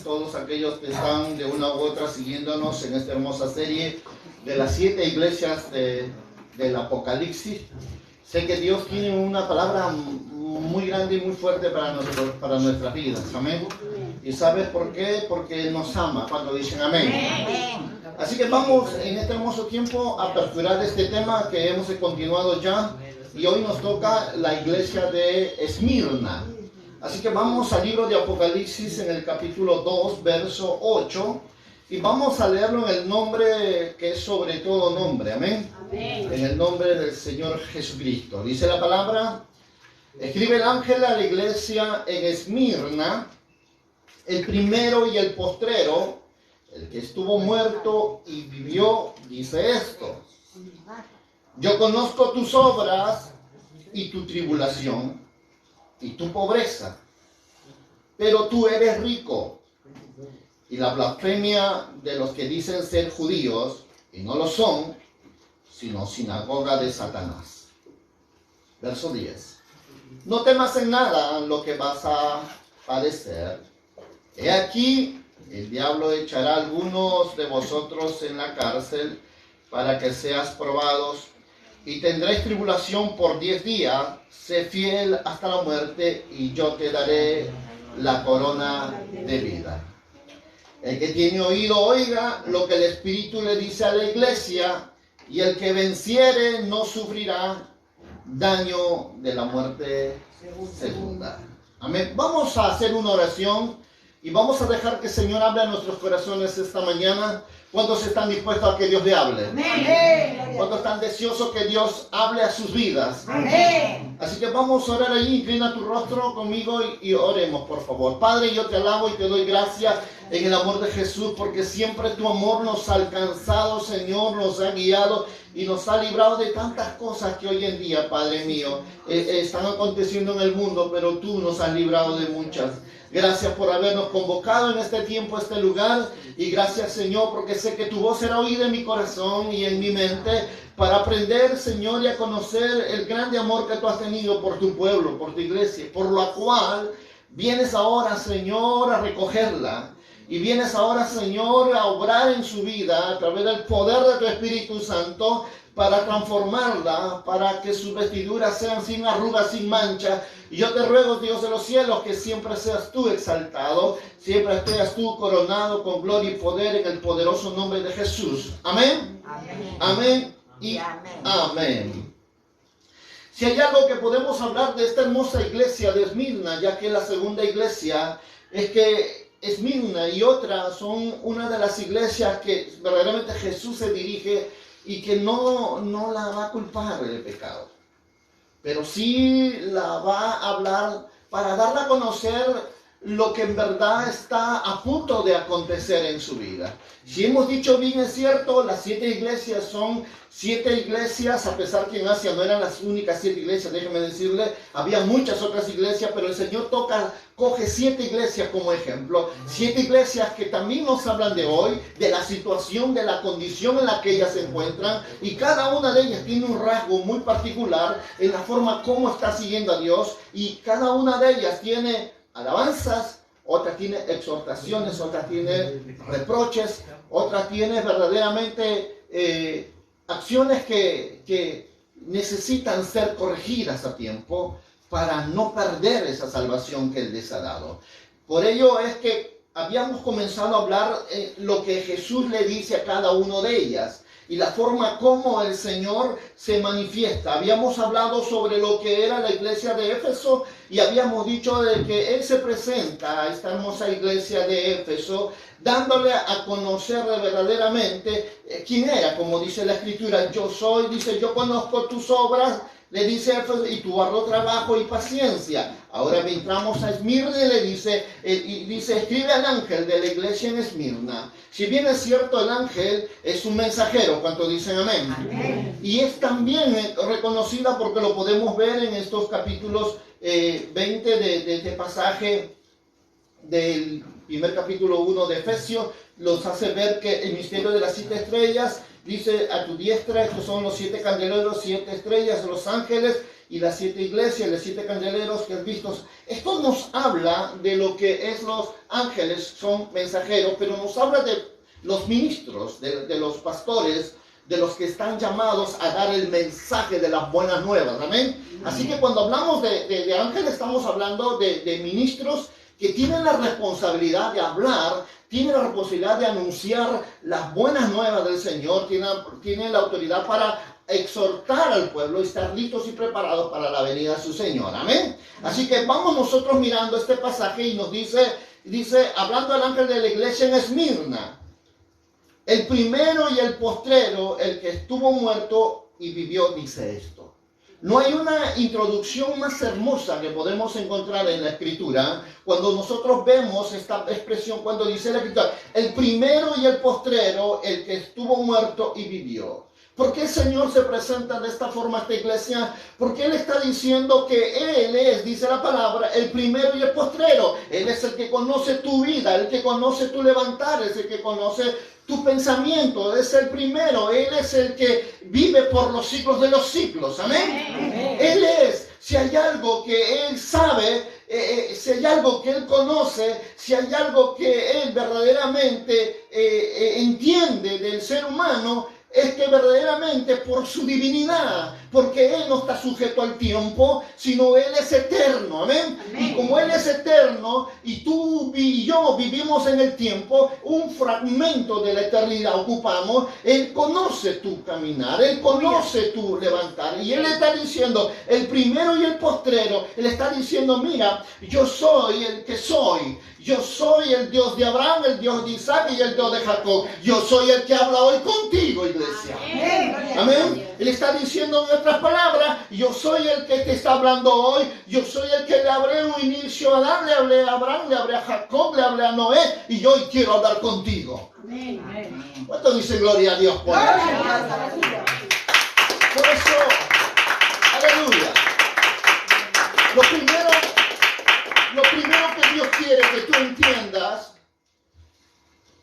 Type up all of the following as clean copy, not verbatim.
todos aquellos que están de una u otra siguiéndonos en esta hermosa serie de las 7 iglesias del Apocalipsis. Sé que Dios tiene una palabra muy grande y muy fuerte para nuestras vidas. Amén. ¿Y sabes por qué? Porque nos ama cuando dicen amén. Así que vamos en este hermoso tiempo a aperturar este tema que hemos continuado ya. Y hoy nos toca la iglesia de Esmirna. Así que vamos al libro de Apocalipsis en el capítulo 2, verso 8. Y vamos a leerlo en el nombre que es sobre todo nombre. Amén. Amén. En el nombre del Señor Jesucristo. Dice la palabra: escribe el ángel a la iglesia en Esmirna, el primero y el postrero, el que estuvo muerto y vivió, dice esto: yo conozco tus obras y tu tribulación y tu pobreza, pero tú eres rico, y la blasfemia de los que dicen ser judíos y no lo son, sino sinagoga de Satanás. Verso 10. No temas en nada lo que vas a padecer. He aquí, el diablo echará a algunos de vosotros en la cárcel para que seas probados, y tendréis tribulación por 10 días. Sé fiel hasta la muerte, y yo te daré la corona de vida. El que tiene oído oiga lo que el Espíritu le dice a la iglesia, y el que venciere no sufrirá daño de la muerte segunda. Amén. Vamos a hacer una oración y vamos a dejar que el Señor hable a nuestros corazones esta mañana. ¿Cuántos están dispuestos a que Dios le hable? Amén. ¿Cuántos están deseosos que Dios hable a sus vidas? Amén. Así que vamos a orar allí. Inclina tu rostro conmigo y oremos, por favor. Padre, yo te alabo y te doy gracias en el amor de Jesús, porque siempre tu amor nos ha alcanzado, Señor, nos ha guiado y nos ha librado de tantas cosas que hoy en día, Padre mío, están aconteciendo en el mundo, pero tú nos has librado de muchas. Gracias por habernos convocado en este tiempo, a este lugar, y gracias, Señor, porque sé que tu voz será oída en mi corazón y en mi mente para aprender, Señor, y a conocer el grande amor que tú has tenido por tu pueblo, por tu iglesia, por la cual vienes ahora, Señor, a recogerla. Y vienes ahora, Señor, a obrar en su vida a través del poder de tu Espíritu Santo para transformarla, para que sus vestiduras sean sin arrugas, sin mancha. Y yo te ruego, Dios de los cielos, que siempre seas tú exaltado, siempre seas tú coronado con gloria y poder en el poderoso nombre de Jesús. Amén. Amén. Amén y amén. Amén. Si hay algo que podemos hablar de esta hermosa iglesia de Esmirna, ya que la segunda iglesia es que Esmirna y otra son una de las iglesias que verdaderamente Jesús se dirige y que no la va a culpar del pecado, pero sí la va a hablar para darle a conocer lo que en verdad está a punto de acontecer en su vida. Si hemos dicho bien, es cierto, las 7 iglesias son 7 iglesias, a pesar que en Asia no eran las únicas 7 iglesias, déjeme decirle, había muchas otras iglesias, pero el Señor coge 7 iglesias como ejemplo, 7 iglesias que también nos hablan de hoy, de la situación, de la condición en la que ellas se encuentran, y cada una de ellas tiene un rasgo muy particular en la forma como está siguiendo a Dios, y cada una de ellas tiene alabanzas, otras tiene exhortaciones, otras tiene reproches, otras tiene verdaderamente acciones que necesitan ser corregidas a tiempo para no perder esa salvación que Él les ha dado. Por ello es que habíamos comenzado a hablar lo que Jesús le dice a cada una de ellas y la forma como el Señor se manifiesta. Habíamos hablado sobre lo que era la iglesia de Éfeso y habíamos dicho de que Él se presenta a esta hermosa iglesia de Éfeso dándole a conocer verdaderamente quién era, como dice la Escritura. Yo soy, dice, yo conozco tus obras, le dice Éfeso, y tu arduo trabajo y paciencia. Ahora entramos a Esmirna y dice, escribe al ángel de la iglesia en Esmirna. Si bien es cierto, el ángel es un mensajero, ¿cuántos dicen amén? Amén. Y es también reconocida porque lo podemos ver en estos capítulos 20 de este pasaje del primer capítulo 1 de Efesios, los hace ver que el misterio de las 7 estrellas, dice a tu diestra, estos son los 7 candeleros, 7 estrellas, los ángeles, y las 7 iglesias, los 7 candeleros que has visto. Esto nos habla de lo que es los ángeles, son mensajeros, pero nos habla de los ministros, de los pastores, de los que están llamados a dar el mensaje de las buenas nuevas. Amén. Así que cuando hablamos de ángeles, estamos hablando de ministros que tienen la responsabilidad de hablar, tienen la responsabilidad de anunciar las buenas nuevas del Señor, tienen la autoridad para exhortar al pueblo y estar listos y preparados para la venida de su Señor. Amén. Así que vamos nosotros mirando este pasaje y nos dice, hablando al ángel de la iglesia en Esmirna, el primero y el postrero, el que estuvo muerto y vivió, dice esto. No hay una introducción más hermosa que podemos encontrar en la Escritura cuando nosotros vemos esta expresión, cuando dice la Escritura, el primero y el postrero, el que estuvo muerto y vivió. ¿Por qué el Señor se presenta de esta forma a esta iglesia? Porque Él está diciendo que Él es, dice la palabra, el primero y el postrero. Él es el que conoce tu vida, el que conoce tu levantar, es el que conoce tu pensamiento, es el primero. Él es el que vive por los siglos de los siglos. Amén. Amén. Él es, si hay algo que Él sabe, si hay algo que Él conoce, si hay algo que Él verdaderamente entiende del ser humano, es que verdaderamente por su divinidad, porque Él no está sujeto al tiempo, sino Él es eterno, amén. Y como Él es eterno, y tú y yo vivimos en el tiempo, un fragmento de la eternidad ocupamos, Él conoce tu caminar, Él conoce tu levantar, y Él está diciendo, el primero y el postrero, Él está diciendo, mira, yo soy el que soy. Yo soy el Dios de Abraham, el Dios de Isaac y el Dios de Jacob. Yo soy el que habla hoy contigo, iglesia. Amén. Él está diciendo en otras palabras, yo soy el que te está hablando hoy. Yo soy el que le hablé un inicio a Adán, le hablé a Abraham, le hablé a Jacob, le hablé a Noé. Y yo hoy quiero hablar contigo. ¿Cuánto dice gloria a Dios por eso? Por eso, aleluya. Lo primero que Dios quiere que tú entiendas,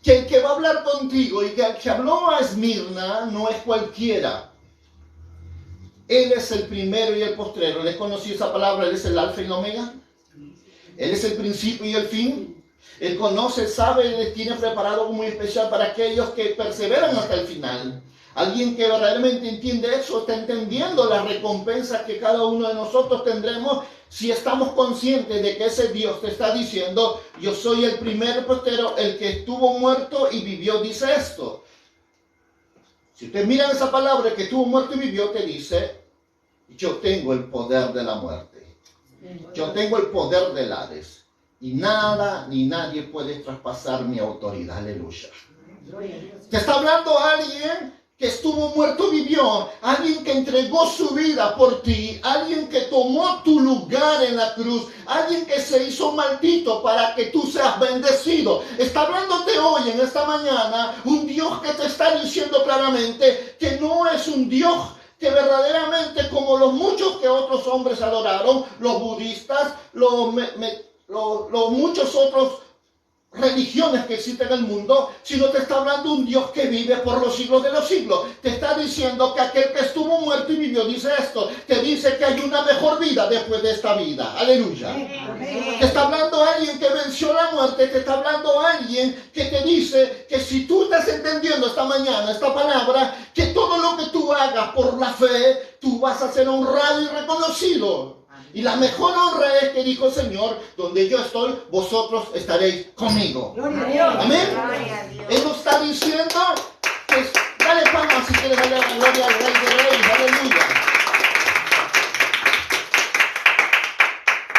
que el que va a hablar contigo y que el que habló a Esmirna no es cualquiera. Él es el primero y el postrero. ¿Les conocí esa palabra? Él es el alfa y el omega. Él es el principio y el fin. Él conoce, sabe, Él tiene preparado algo muy especial para aquellos que perseveran hasta el final. Alguien que verdaderamente entiende eso, está entendiendo las recompensas que cada uno de nosotros tendremos si estamos conscientes de que ese Dios te está diciendo, yo soy el primer postero, el que estuvo muerto y vivió, dice esto. Si ustedes miran esa palabra, el que estuvo muerto y vivió, te dice, yo tengo el poder de la muerte. Yo tengo el poder del Hades. Y nada ni nadie puede traspasar mi autoridad. Aleluya. Te está hablando alguien que estuvo muerto, vivió, alguien que entregó su vida por ti, alguien que tomó tu lugar en la cruz, alguien que se hizo maldito para que tú seas bendecido. Está hablándote hoy, en esta mañana, un Dios que te está diciendo claramente que no es un Dios que verdaderamente, como los muchos que otros hombres adoraron, los budistas, los muchos otros religiones que existen en el mundo, sino te está hablando un Dios que vive por los siglos de los siglos. Te está diciendo que aquel que estuvo muerto y vivió, dice esto, te dice que hay una mejor vida después de esta vida. Aleluya. Te está hablando alguien que venció la muerte, te está hablando alguien que te dice que si tú estás entendiendo esta mañana esta palabra, que todo lo que tú hagas por la fe, tú vas a ser honrado y reconocido. Y la mejor honra es que dijo el Señor, donde yo estoy, vosotros estaréis conmigo. Gloria a Dios. Amén. Gloria a Dios. Él nos está diciendo, pues, dale palmas si quieres darle la gloria al Rey de Reyes. Aleluya.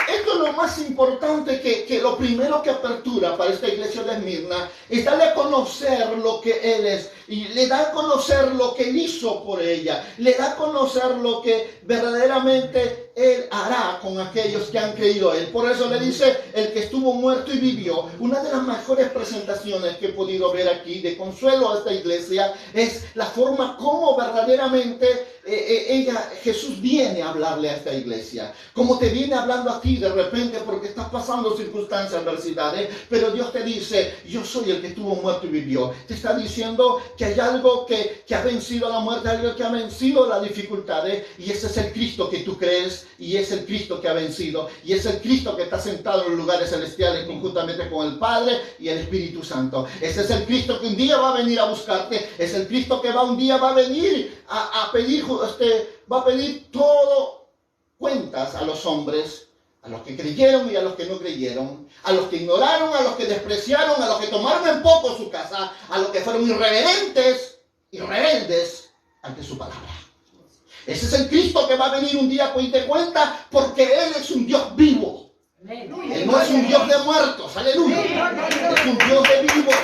Esto es lo más importante, que lo primero que apertura para esta iglesia de Esmirna es darle a conocer lo que Él es. Y le da a conocer lo que Él hizo por ella. Le da a conocer lo que verdaderamente Él hará con aquellos que han creído a Él. Por eso le dice, el que estuvo muerto y vivió. Una de las mejores presentaciones que he podido ver aquí de consuelo a esta iglesia es la forma como verdaderamente Jesús viene a hablarle a esta iglesia. Como te viene hablando a ti de repente porque estás pasando circunstancias, adversidades, pero Dios te dice, yo soy el que estuvo muerto y vivió. Te está diciendo que hay algo que ha vencido la muerte, algo que ha vencido las dificultades, y ese es el Cristo que tú crees, y es el Cristo que ha vencido, y es el Cristo que está sentado en los lugares celestiales conjuntamente con el Padre y el Espíritu Santo. Ese es el Cristo que un día va a venir a buscarte, es el Cristo que un día va a venir a pedir, va a pedir todo cuentas a los hombres, a los que creyeron y a los que no creyeron, a los que ignoraron, a los que despreciaron, a los que tomaron en poco su casa, a los que fueron irreverentes y rebeldes ante su palabra. Ese es el Cristo que va a venir un día a pedirte cuenta, porque Él es un Dios vivo. Él no es un Dios de muertos, aleluya. Es un Dios de vivos.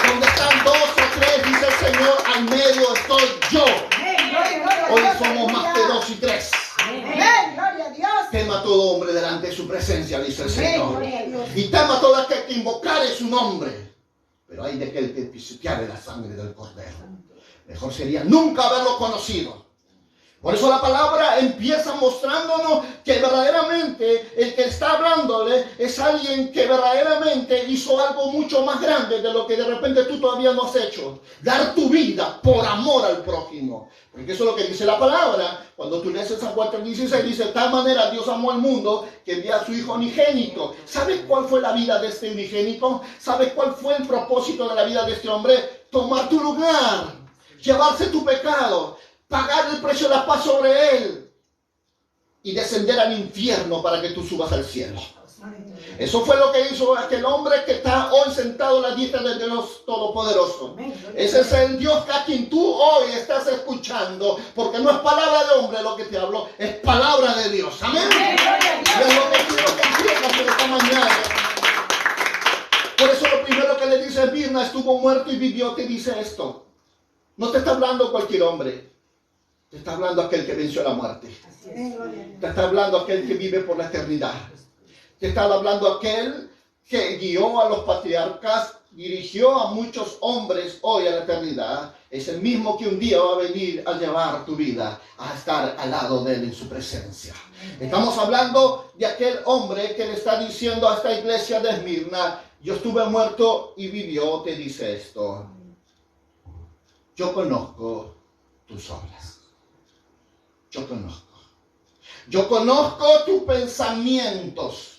Donde están dos o tres, dice el Señor, al medio estoy yo. Hoy somos más que 2 y 3. Tema a todo hombre delante de su presencia, dice el Señor. Y tema a todo aquel que invocare su nombre. Pero hay de aquel que pisoteare la sangre del Cordero. Mejor sería nunca haberlo conocido. Por eso la palabra empieza mostrándonos que verdaderamente el que está hablándole es alguien que verdaderamente hizo algo mucho más grande de lo que de repente tú todavía no has hecho. Dar tu vida por amor al prójimo. Porque eso es lo que dice la palabra. Cuando tú lees San Juan 3:16, dice, de tal manera Dios amó al mundo que envía a su Hijo unigénito. ¿Sabes cuál fue la vida de este unigénito? ¿Sabes cuál fue el propósito de la vida de este hombre? Tomar tu lugar, llevarse tu pecado, pagar el precio de la paz sobre él y descender al infierno para que tú subas al cielo. Eso fue lo que hizo aquel hombre que está hoy sentado a la diestra del Dios Todopoderoso. Ese es el Dios a quien tú hoy estás escuchando, porque no es palabra de hombre lo que te hablo, es palabra de Dios. Amén. Y es lo que quiero que entiendas en esta mañana. Por eso lo primero que le dice Mirna, estuvo muerto y vivió, te dice esto. No te está hablando cualquier hombre. Te está hablando aquel que venció la muerte. Te está hablando aquel que vive por la eternidad. Te está hablando aquel que guió a los patriarcas, dirigió a muchos hombres hoy a la eternidad. Es el mismo que un día va a venir a llevar tu vida, a estar al lado de él en su presencia. Estamos hablando de aquel hombre que le está diciendo a esta iglesia de Esmirna, yo estuve muerto y vivió, te dice esto. Yo conozco tus obras. Yo conozco tus pensamientos.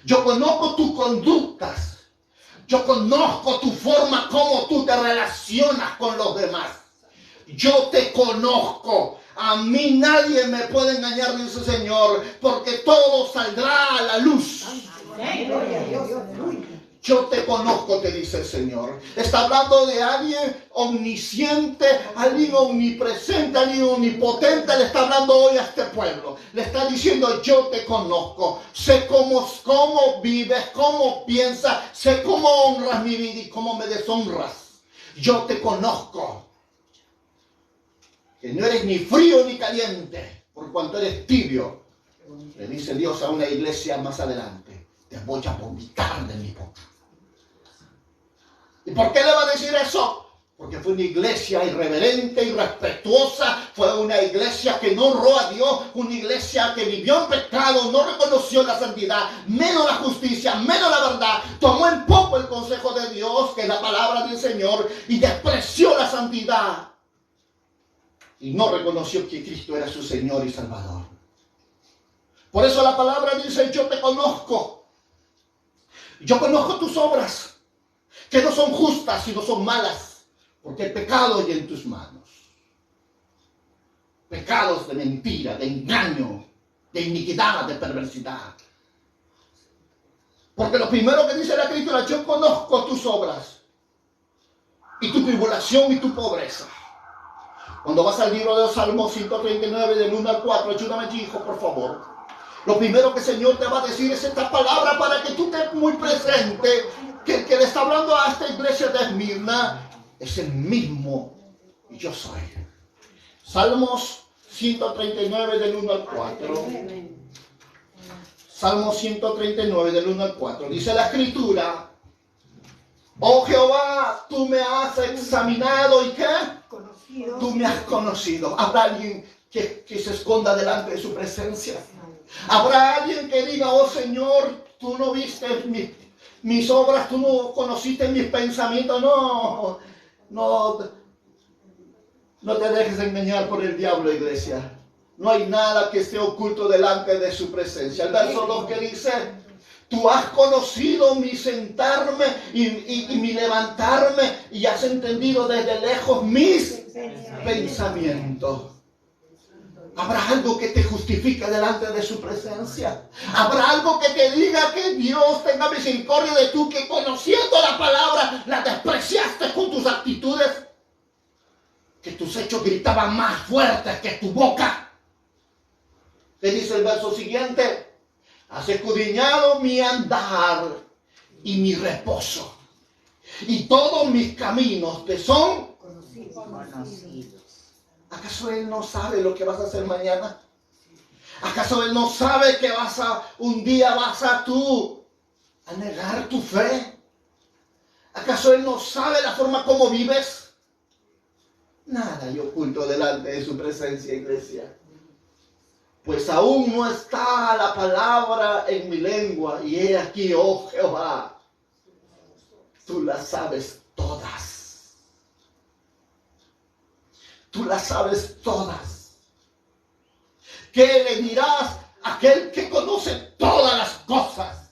Yo conozco tus conductas. Yo conozco tu forma como tú te relacionas con los demás. Yo te conozco. A mí nadie me puede engañar, dice el Señor, porque todo saldrá a la luz. Gloria a Dios. Yo te conozco, te dice el Señor. Está hablando de alguien omnisciente, alguien omnipresente, alguien omnipotente. Le está hablando hoy a este pueblo. Le está diciendo, yo te conozco. Sé cómo vives, cómo piensas. Sé cómo honras mi vida y cómo me deshonras. Yo te conozco. Que no eres ni frío ni caliente, por cuanto eres tibio. Le dice Dios a una iglesia más adelante. Te voy a vomitar de mi boca. ¿Y por qué le va a decir eso? Porque fue una iglesia irreverente, irrespetuosa, fue una iglesia que no honró a Dios, una iglesia que vivió en pecado, no reconoció la santidad, menos la justicia, menos la verdad, tomó en poco el consejo de Dios, que es la palabra del Señor, y despreció la santidad. Y no reconoció que Cristo era su Señor y Salvador. Por eso la palabra dice, yo te conozco. Yo conozco tus obras, que no son justas, sino son malas, porque el pecado hay en tus manos. Pecados de mentira, de engaño, de iniquidad, de perversidad. Porque lo primero que dice la Escritura, yo conozco tus obras, y tu tribulación y tu pobreza. Cuando vas al libro de los Salmos 139, del 1 al 4, ayúdame allí, hijo, por favor. Lo primero que el Señor te va a decir es esta palabra para que tú estés muy presente, que el que le está hablando a esta iglesia de Esmirna es el mismo y yo soy. Salmos 139 del 1 al 4. Salmo 139 del 1 al 4. Dice la escritura: oh Jehová, tú me has examinado y ¿qué? Conocido. Tú me has conocido. ¿Habrá alguien que se esconda delante de su presencia? ¿Habrá alguien que diga: oh Señor, tú no viste mis obras, tú no conociste mis pensamientos? No te dejes engañar por el diablo, iglesia. No hay nada que esté oculto delante de su presencia. El verso 2 que dice: tú has conocido mi sentarme y mi levantarme, y has entendido desde lejos mis pensamientos. ¿Habrá algo que te justifique delante de su presencia? ¿Habrá algo que te diga que Dios tenga misericordia de tú, que conociendo la palabra la despreciaste con tus actitudes? Que tus hechos gritaban más fuertes que tu boca. ¿Qué dice el verso siguiente? Has escudriñado mi andar y mi reposo, y todos mis caminos te son conocidos. ¿Acaso Él no sabe lo que vas a hacer mañana? ¿Acaso Él no sabe que un día vas a negar tu fe? ¿Acaso Él no sabe la forma como vives? Nada hay oculto delante de su presencia, iglesia. Pues aún no está la palabra en mi lengua, y he aquí, oh Jehová, tú las sabes todas. Tú las sabes todas. ¿Qué le dirás a aquel que conoce todas las cosas?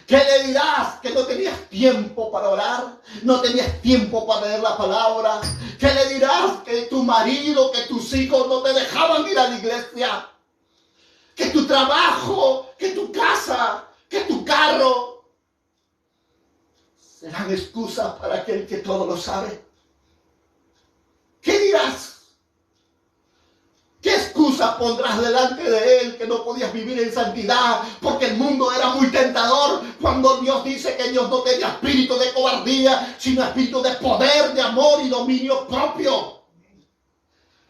¿Qué le dirás? Que no tenías tiempo para orar, no tenías tiempo para leer la palabra. ¿Qué le dirás? Que tu marido, que tus hijos no te dejaban ir a la iglesia, que tu trabajo, que tu casa, que tu carro serán excusas para aquel que todo lo sabe. ¿Qué dirás? ¿Qué excusa pondrás delante de Él que no podías vivir en santidad porque el mundo era muy tentador, cuando Dios dice que Dios no tenía espíritu de cobardía, sino espíritu de poder, de amor y dominio propio?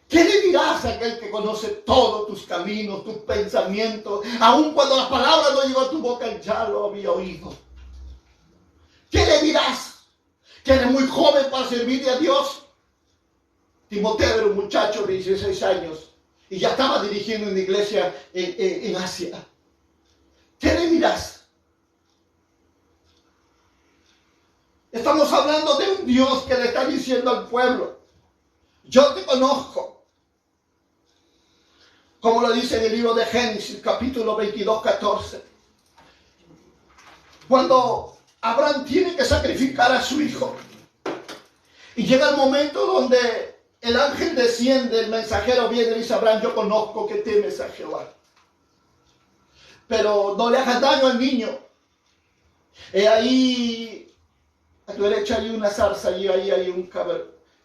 ¿Qué le dirás a aquel que conoce todos tus caminos, tus pensamientos? Aun cuando la palabra no llegó a tu boca, Él ya lo había oído. ¿Qué le dirás? ¿Que eres muy joven para servirle a Dios? Timoteo era un muchacho de 16 años y ya estaba dirigiendo una iglesia en Asia. ¿Qué le dirás? Estamos hablando de un Dios que le está diciendo al pueblo: yo te conozco. Como lo dice en el libro de Génesis, capítulo 22, 14. Cuando Abraham tiene que sacrificar a su hijo, y llega el momento donde el ángel desciende, el mensajero viene y dice: Abraham, yo conozco que temes a Jehová, pero no le hagas daño al niño. Ahí a tu derecha hay una zarza, y ahí hay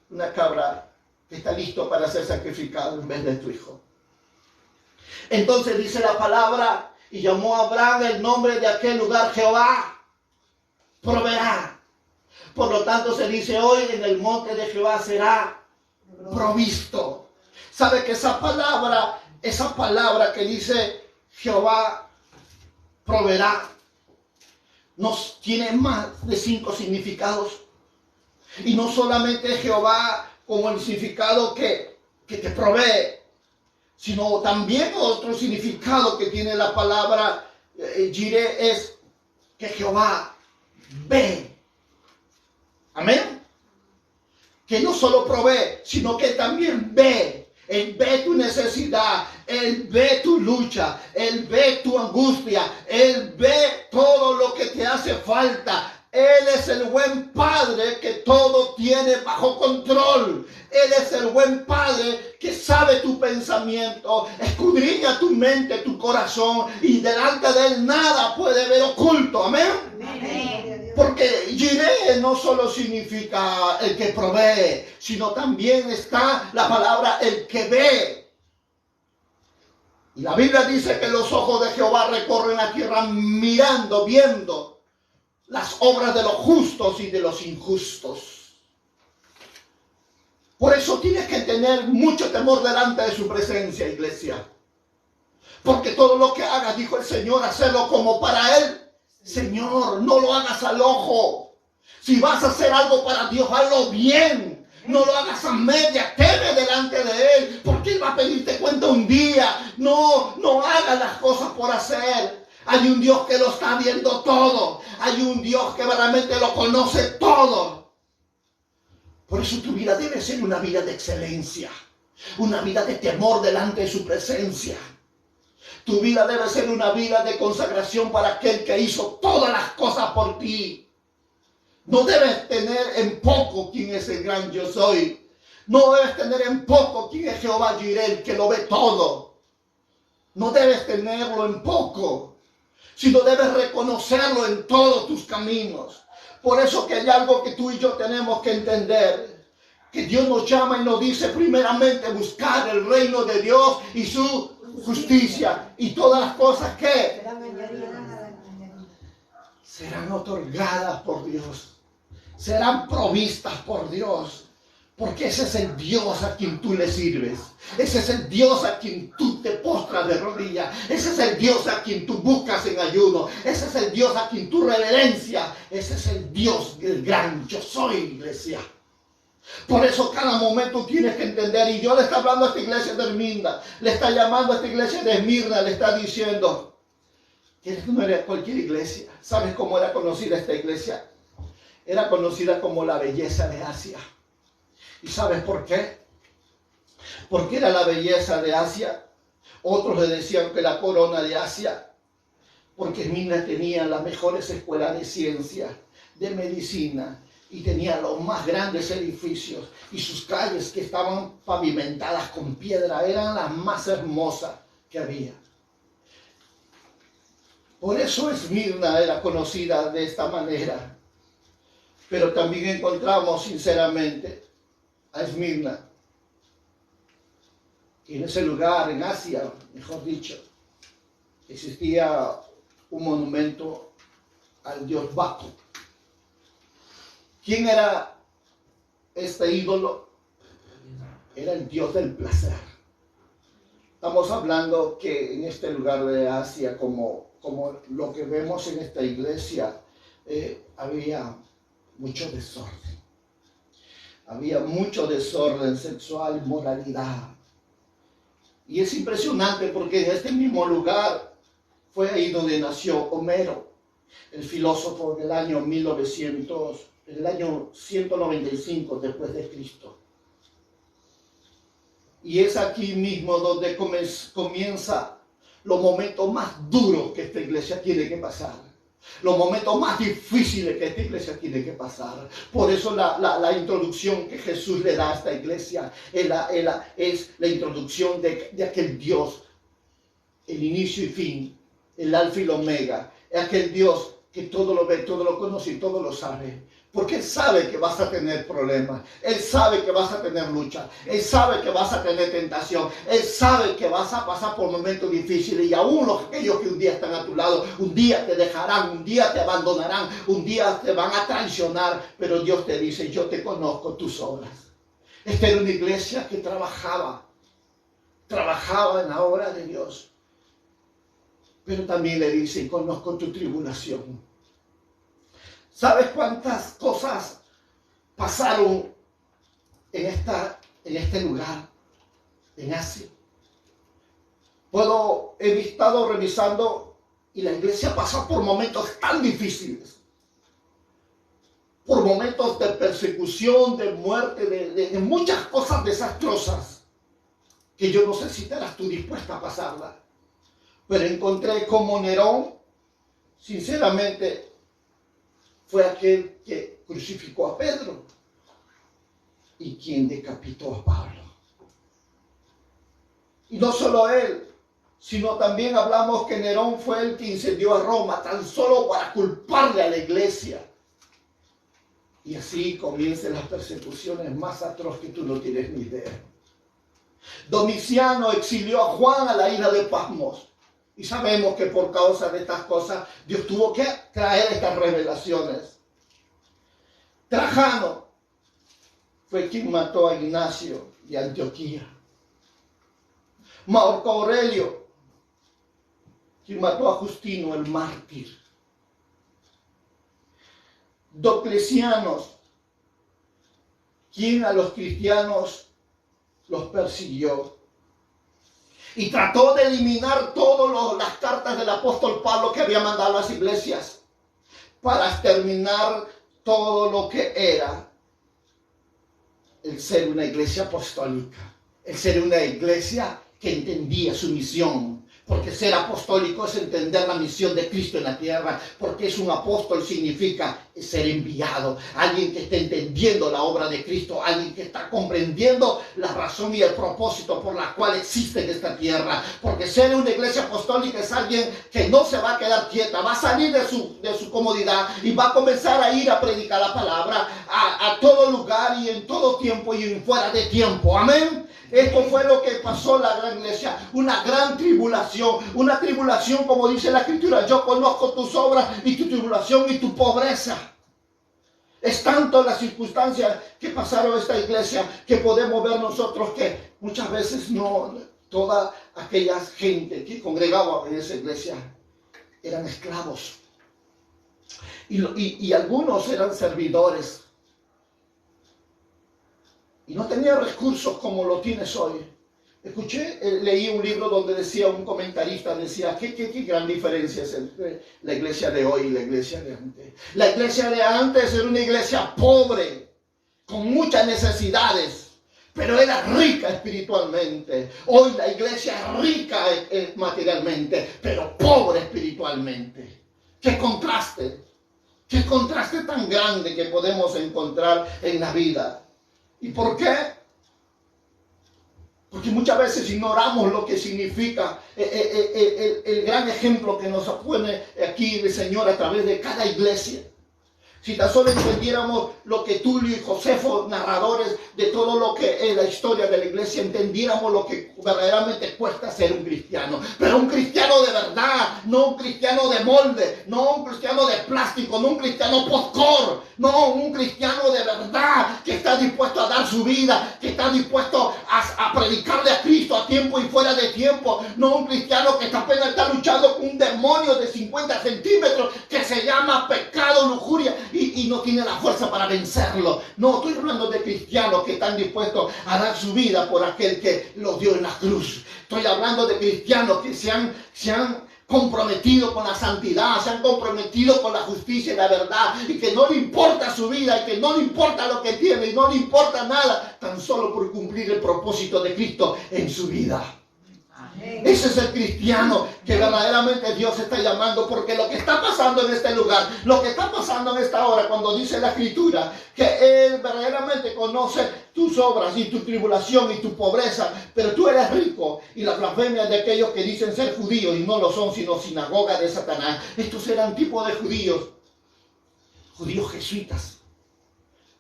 una cabra que está listo para ser sacrificado en vez de tu hijo. Entonces dice la palabra: y llamó a Abraham el nombre de aquel lugar Jehová proveerá. Por lo tanto se dice hoy: en el monte de Jehová será provisto. ¿Sabe que esa palabra que dice Jehová proveerá, nos tiene más de 5 significados? Y no solamente Jehová como el significado que te provee, sino también otro significado que tiene la palabra Jireh es que Jehová ve. Amén. Que no solo provee, sino que también ve. Él ve tu necesidad, Él ve tu lucha, Él ve tu angustia, Él ve todo lo que te hace falta. Él es el buen Padre que todo tiene bajo control. Él es el buen Padre que sabe tu pensamiento, escudriña tu mente, tu corazón, y delante de Él nada puede ver oculto. Amén. Amén. Porque Jireh no solo significa el que provee, sino también está la palabra el que ve. Y la Biblia dice que los ojos de Jehová recorren la tierra mirando, viendo las obras de los justos y de los injustos. Por eso tienes que tener mucho temor delante de su presencia, iglesia. Porque todo lo que hagas, dijo el Señor, hacerlo como para Él. Señor, no lo hagas al ojo. Si vas a hacer algo para Dios, hazlo bien. No lo hagas a media, teme delante de Él, porque Él va a pedirte cuenta un día. No hagas las cosas por hacer. Hay un Dios que lo está viendo todo. Hay un Dios que realmente lo conoce todo. Por eso tu vida debe ser una vida de excelencia. Una vida de temor delante de su presencia. Tu vida debe ser una vida de consagración para aquel que hizo todas las cosas por ti. No debes tener en poco quién es el gran yo soy. No debes tener en poco quién es Jehová Jireh, que lo ve todo. No debes tenerlo en poco, sino debes reconocerlo en todos tus caminos. Por eso que hay algo que tú y yo tenemos que entender. Que Dios nos llama y nos dice primeramente buscar el reino de Dios y su justicia. Y todas las cosas que serán otorgadas por Dios. Serán provistas por Dios. Porque ese es el Dios a quien tú le sirves. Ese es el Dios a quien tú te postras de rodillas. Ese es el Dios a quien tú buscas en ayuno. Ese es el Dios a quien tú reverencias. Ese es el Dios, el gran yo soy, iglesia. Por eso cada momento tienes que entender. Y Dios le está hablando a esta iglesia de Esmirna. Le está llamando a esta iglesia de Esmirna. Le está diciendo que no era cualquier iglesia. ¿Sabes cómo era conocida esta iglesia? Era conocida como la belleza de Asia. ¿Y sabes por qué? Porque era la belleza de Asia. Otros le decían que la corona de Asia. Porque Esmirna tenía las mejores escuelas de ciencia, de medicina. Y tenía los más grandes edificios. Y sus calles, que estaban pavimentadas con piedra, eran las más hermosas que había. Por eso Esmirna era conocida de esta manera. Pero también encontramos, sinceramente, a Esmirna, y en ese lugar, en Asia, mejor dicho, existía un monumento al dios Baco. ¿Quién era este ídolo? Era el dios del placer. Estamos hablando que en este lugar de Asia, como lo que vemos en esta iglesia, había mucho desorden. Había mucho desorden sexual, inmoralidad. Y es impresionante porque en este mismo lugar fue ahí donde nació Homero, el filósofo del año 195 después de Cristo. Y es aquí mismo donde comienza los momentos más duros que esta iglesia tiene que pasar. Los momentos más difíciles que esta iglesia tiene que pasar. Por eso la introducción que Jesús le da a esta iglesia es la introducción de aquel Dios, el inicio y fin, el alfa y el omega. Es aquel Dios que todo lo ve, todo lo conoce y todo lo sabe. Porque Él sabe que vas a tener problemas. Él sabe que vas a tener lucha. Él sabe que vas a tener tentación. Él sabe que vas a pasar por momentos difíciles. Y aún aquellos que un día están a tu lado, un día te dejarán, un día te abandonarán, un día te van a traicionar. Pero Dios te dice, yo te conozco tus obras. Esta era una iglesia que trabajaba en la obra de Dios. Pero también le dice, conozco tu tribulación. ¿Sabes cuántas cosas pasaron en este lugar, en Asia? He estado revisando y la iglesia pasó por momentos tan difíciles, por momentos de persecución, de muerte, de muchas cosas desastrosas, que yo no sé si estarás tú dispuesta a pasarla. Pero encontré como Nerón, sinceramente, fue aquel que crucificó a Pedro y quien decapitó a Pablo. Y no solo él, sino también hablamos que Nerón fue el que incendió a Roma, tan solo para culparle a la iglesia. Y así comienzan las persecuciones más atroces que tú no tienes ni idea. Domiciano exilió a Juan a la isla de Patmos. Y sabemos que por causa de estas cosas, Dios tuvo que traer estas revelaciones. Trajano fue quien mató a Ignacio de Antioquía. Marco Aurelio quien mató a Justino el mártir. Diocleciano, quien a los cristianos los persiguió y trató de eliminar todas las cartas del apóstol Pablo que había mandado a las iglesias para exterminar todo lo que era el ser una iglesia apostólica, el ser una iglesia que entendía su misión. Porque ser apostólico es entender la misión de Cristo en la tierra. Porque es un apóstol significa ser enviado. Alguien que está entendiendo la obra de Cristo. Alguien que está comprendiendo la razón y el propósito por la cual existe en esta tierra. Porque ser una iglesia apostólica es alguien que no se va a quedar quieta. Va a salir de su comodidad y va a comenzar a ir a predicar la palabra a todo lugar y en todo tiempo y fuera de tiempo. Amén. Esto fue lo que pasó en la gran iglesia, una gran tribulación, como dice la Escritura. Yo conozco tus obras y tu tribulación y tu pobreza. Es tanto las circunstancias que pasaron esta iglesia que podemos ver nosotros que muchas veces no, toda aquella gente que congregaba en esa iglesia eran esclavos. Y algunos eran servidores. Y no tenía recursos como lo tienes hoy. Leí un libro donde decía un comentarista, decía, ¿qué gran diferencia es entre la iglesia de hoy y la iglesia de antes? La iglesia de antes era una iglesia pobre, con muchas necesidades, pero era rica espiritualmente. Hoy la iglesia es rica materialmente, pero pobre espiritualmente. ¡Qué contraste! ¡Qué contraste tan grande que podemos encontrar en la vida! ¿Y por qué? Porque muchas veces ignoramos lo que significa el gran ejemplo que nos pone aquí el Señor a través de cada iglesia. Si tan solo entendiéramos lo que Tulio y Josefo, narradores de todo lo que es la historia de la iglesia, entendiéramos lo que verdaderamente cuesta ser un cristiano. Pero un cristiano de verdad, no un cristiano de molde, no un cristiano de plástico, no un cristiano post-core, no un cristiano de verdad que está dispuesto a dar su vida, que está dispuesto a predicarle a Cristo a tiempo y fuera de tiempo. No un cristiano que apenas está luchando con un demonio de 50 centímetros que se llama pecado, lujuria, y no tiene la fuerza para vencerlo. No, estoy hablando de cristianos que están dispuestos a dar su vida por aquel que los dio en la cruz. Estoy hablando de cristianos que se han comprometido con la santidad, se han comprometido con la justicia y la verdad, y que no le importa su vida, y que no le importa lo que tiene, y no le importa nada, tan solo por cumplir el propósito de Cristo en su vida. Ese es el cristiano que verdaderamente Dios está llamando, porque lo que está pasando en este lugar, lo que está pasando en esta hora, cuando dice la Escritura que Él verdaderamente conoce tus obras y tu tribulación y tu pobreza, pero tú eres rico, y la blasfemia de aquellos que dicen ser judíos y no lo son, sino sinagoga de Satanás. Estos eran tipos de judíos jesuitas,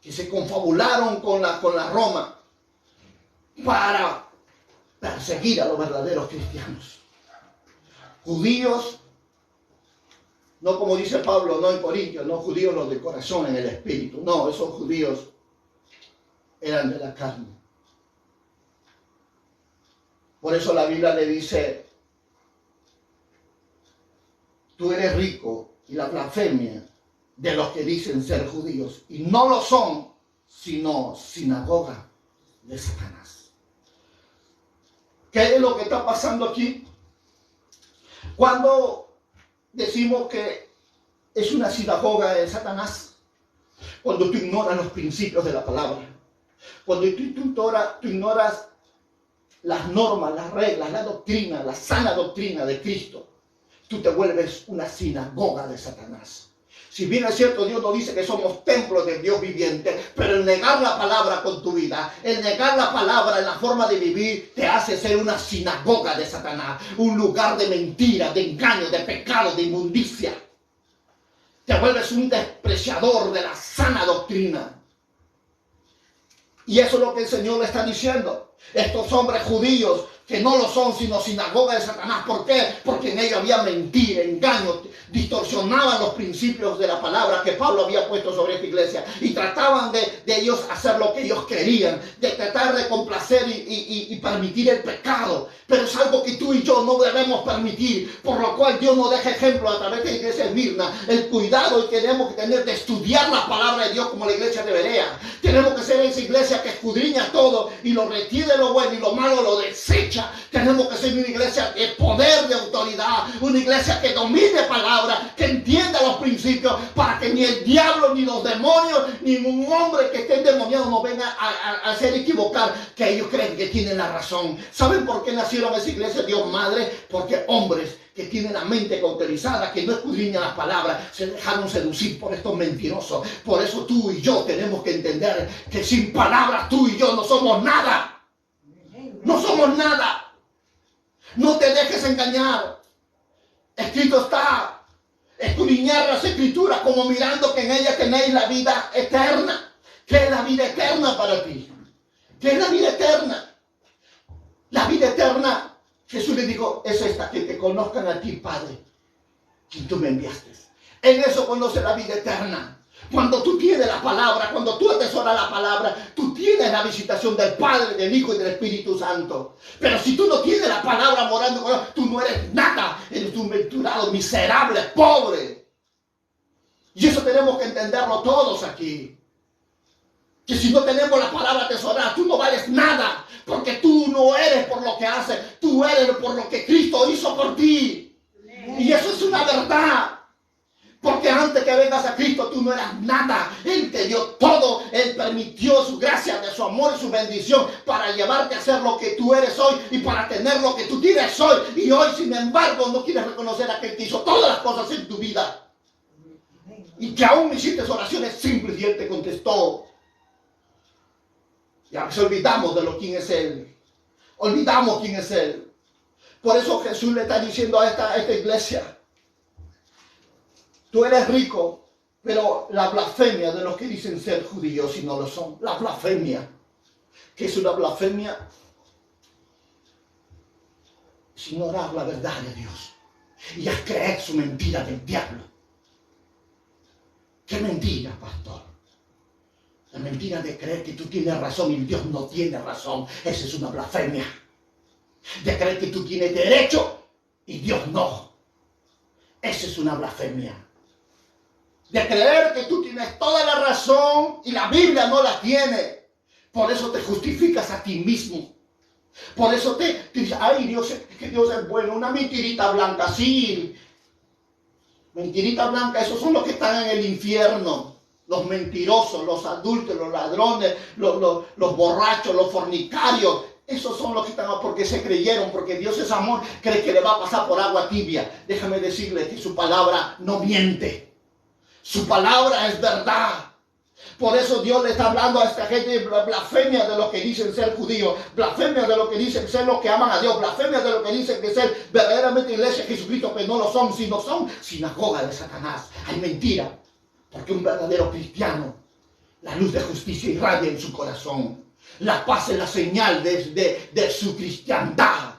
que se confabularon con la Roma para perseguir a los verdaderos cristianos. Judíos, no como dice Pablo, no en Corintios, no judíos los de corazón, en el espíritu. No, esos judíos eran de la carne. Por eso la Biblia le dice, tú eres rico, y la blasfemia de los que dicen ser judíos, y no lo son, sino sinagoga de Satanás. ¿Qué es lo que está pasando aquí? Cuando decimos que es una sinagoga de Satanás, cuando tú ignoras los principios de la palabra, cuando tú ignoras las normas, las reglas, la doctrina, la sana doctrina de Cristo, tú te vuelves una sinagoga de Satanás. Si bien es cierto, Dios nos dice que somos templos del Dios viviente, pero el negar la palabra con tu vida, el negar la palabra en la forma de vivir, te hace ser una sinagoga de Satanás, un lugar de mentira, de engaño, de pecado, de inmundicia. Te vuelves un despreciador de la sana doctrina. Y eso es lo que el Señor le está diciendo. Estos hombres judíos que no lo son, sino sinagoga de Satanás. ¿Por qué? Porque en ella había mentira, engaño, distorsionaban los principios de la palabra que Pablo había puesto sobre esta iglesia y trataban de ellos hacer lo que ellos querían, de tratar de complacer y permitir el pecado. Pero es algo que tú y yo no debemos permitir, por lo cual Dios nos deja ejemplo a través de la iglesia de Esmirna, el cuidado que tenemos que tener de estudiar la palabra de Dios como la iglesia de Berea. Tenemos que ser esa iglesia que escudriña todo y lo retiene lo bueno y lo malo lo desecha. Tenemos que ser una iglesia de poder, de autoridad, una iglesia que domine palabra, que entienda los principios, para que ni el diablo, ni los demonios, ni ningún hombre que esté endemoniado nos venga a hacer equivocar, que ellos creen que tienen la razón. ¿Saben por qué nacieron esa iglesia Dios Madre? Porque hombres que tienen la mente cauterizada, que no escudriñan las palabras, se dejaron seducir por estos mentirosos. Por eso tú y yo tenemos que entender que sin palabras tú y yo no somos nada. No somos nada. No te dejes engañar. Escrito está: escudriñar las escrituras como mirando que en ellas tenéis la vida eterna. ¿Qué es la vida eterna para ti? ¿Qué es la vida eterna? La vida eterna, Jesús le dijo, es esta: que te conozcan a ti, Padre, quien tú me enviaste. En eso conoce la vida eterna. Cuando tú tienes la palabra, cuando tú atesoras la palabra, tú tienes la visitación del Padre, del Hijo y del Espíritu Santo. Pero si tú no tienes la palabra morando con tú no eres nada. Eres un venturado, miserable, pobre. Y eso tenemos que entenderlo todos aquí. Que si no tenemos la palabra atesorada, tú no vales nada. Porque tú no eres por lo que haces, tú eres por lo que Cristo hizo por ti. Y eso es una verdad. Porque antes que vengas a Cristo tú no eras nada. Él te dio todo. Él permitió su gracia, de su amor y su bendición para llevarte a ser lo que tú eres hoy y para tener lo que tú tienes hoy. Y hoy, sin embargo, no quieres reconocer a aquel que hizo todas las cosas en tu vida. Y que aún hiciste oraciones simples y Él te contestó. Y a veces olvidamos de quién es Él. Olvidamos quién es Él. Por eso Jesús le está diciendo a esta iglesia: tú eres rico, pero la blasfemia de los que dicen ser judíos y no lo son. La blasfemia. ¿Qué es una blasfemia? Es ignorar la verdad de Dios y a creer su mentira del diablo. ¿Qué mentira, pastor? La mentira de creer que tú tienes razón y Dios no tiene razón. Esa es una blasfemia. De creer que tú tienes derecho y Dios no. Esa es una blasfemia. De creer que tú tienes toda la razón y la Biblia no la tiene. Por eso te justificas a ti mismo. Por eso te dices, ay, Dios, que Dios es bueno. Una mentirita blanca, sí. Mentirita blanca, esos son los que están en el infierno. Los mentirosos, los adúlteros, los ladrones, los borrachos, los fornicarios. Esos son los que están porque se creyeron, porque Dios es amor, cree que le va a pasar por agua tibia. Déjame decirle que su palabra no miente. Su palabra es verdad. Por eso Dios le está hablando a esta gente de blasfemia de los que dicen ser judíos, blasfemia de los que dicen ser los que aman a Dios, blasfemia de los que dicen que ser verdaderamente iglesia de Jesucristo, pero no lo son, sino son sinagoga de Satanás. Hay mentira, porque un verdadero cristiano, la luz de justicia irradia en su corazón. La paz es la señal de su cristiandad.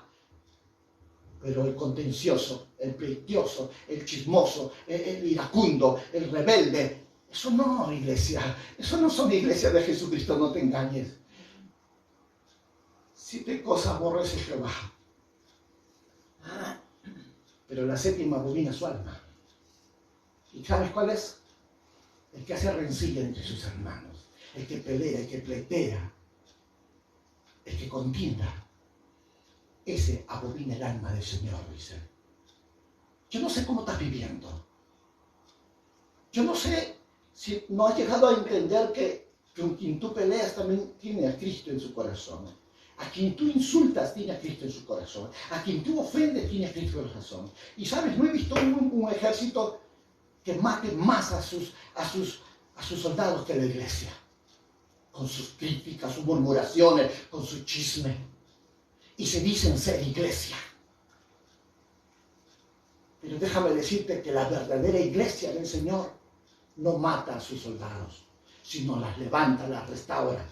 Pero el contencioso, el pleitioso, el chismoso, el iracundo, el rebelde, eso no, iglesia. Eso no son iglesias de Jesucristo, no te engañes. 7 cosas aborrece Jehová, pero la 7ª abomina su alma. ¿Y sabes cuál es? El que hace rencilla entre sus hermanos, el que pelea, el que pleitea, el que contienda. Ese abomina el alma del Señor, dice. Yo no sé cómo estás viviendo. Yo no sé si no has llegado a entender que con quien tú peleas también tiene a Cristo en su corazón. A quien tú insultas tiene a Cristo en su corazón. A quien tú ofendes tiene a Cristo en su corazón. Y sabes, no he visto un ejército que mate más a sus soldados que la iglesia. Con sus críticas, sus murmuraciones, con su chisme. Y se dicen ser iglesia. Pero déjame decirte que la verdadera iglesia del Señor no mata a sus soldados, sino las levanta, las restaura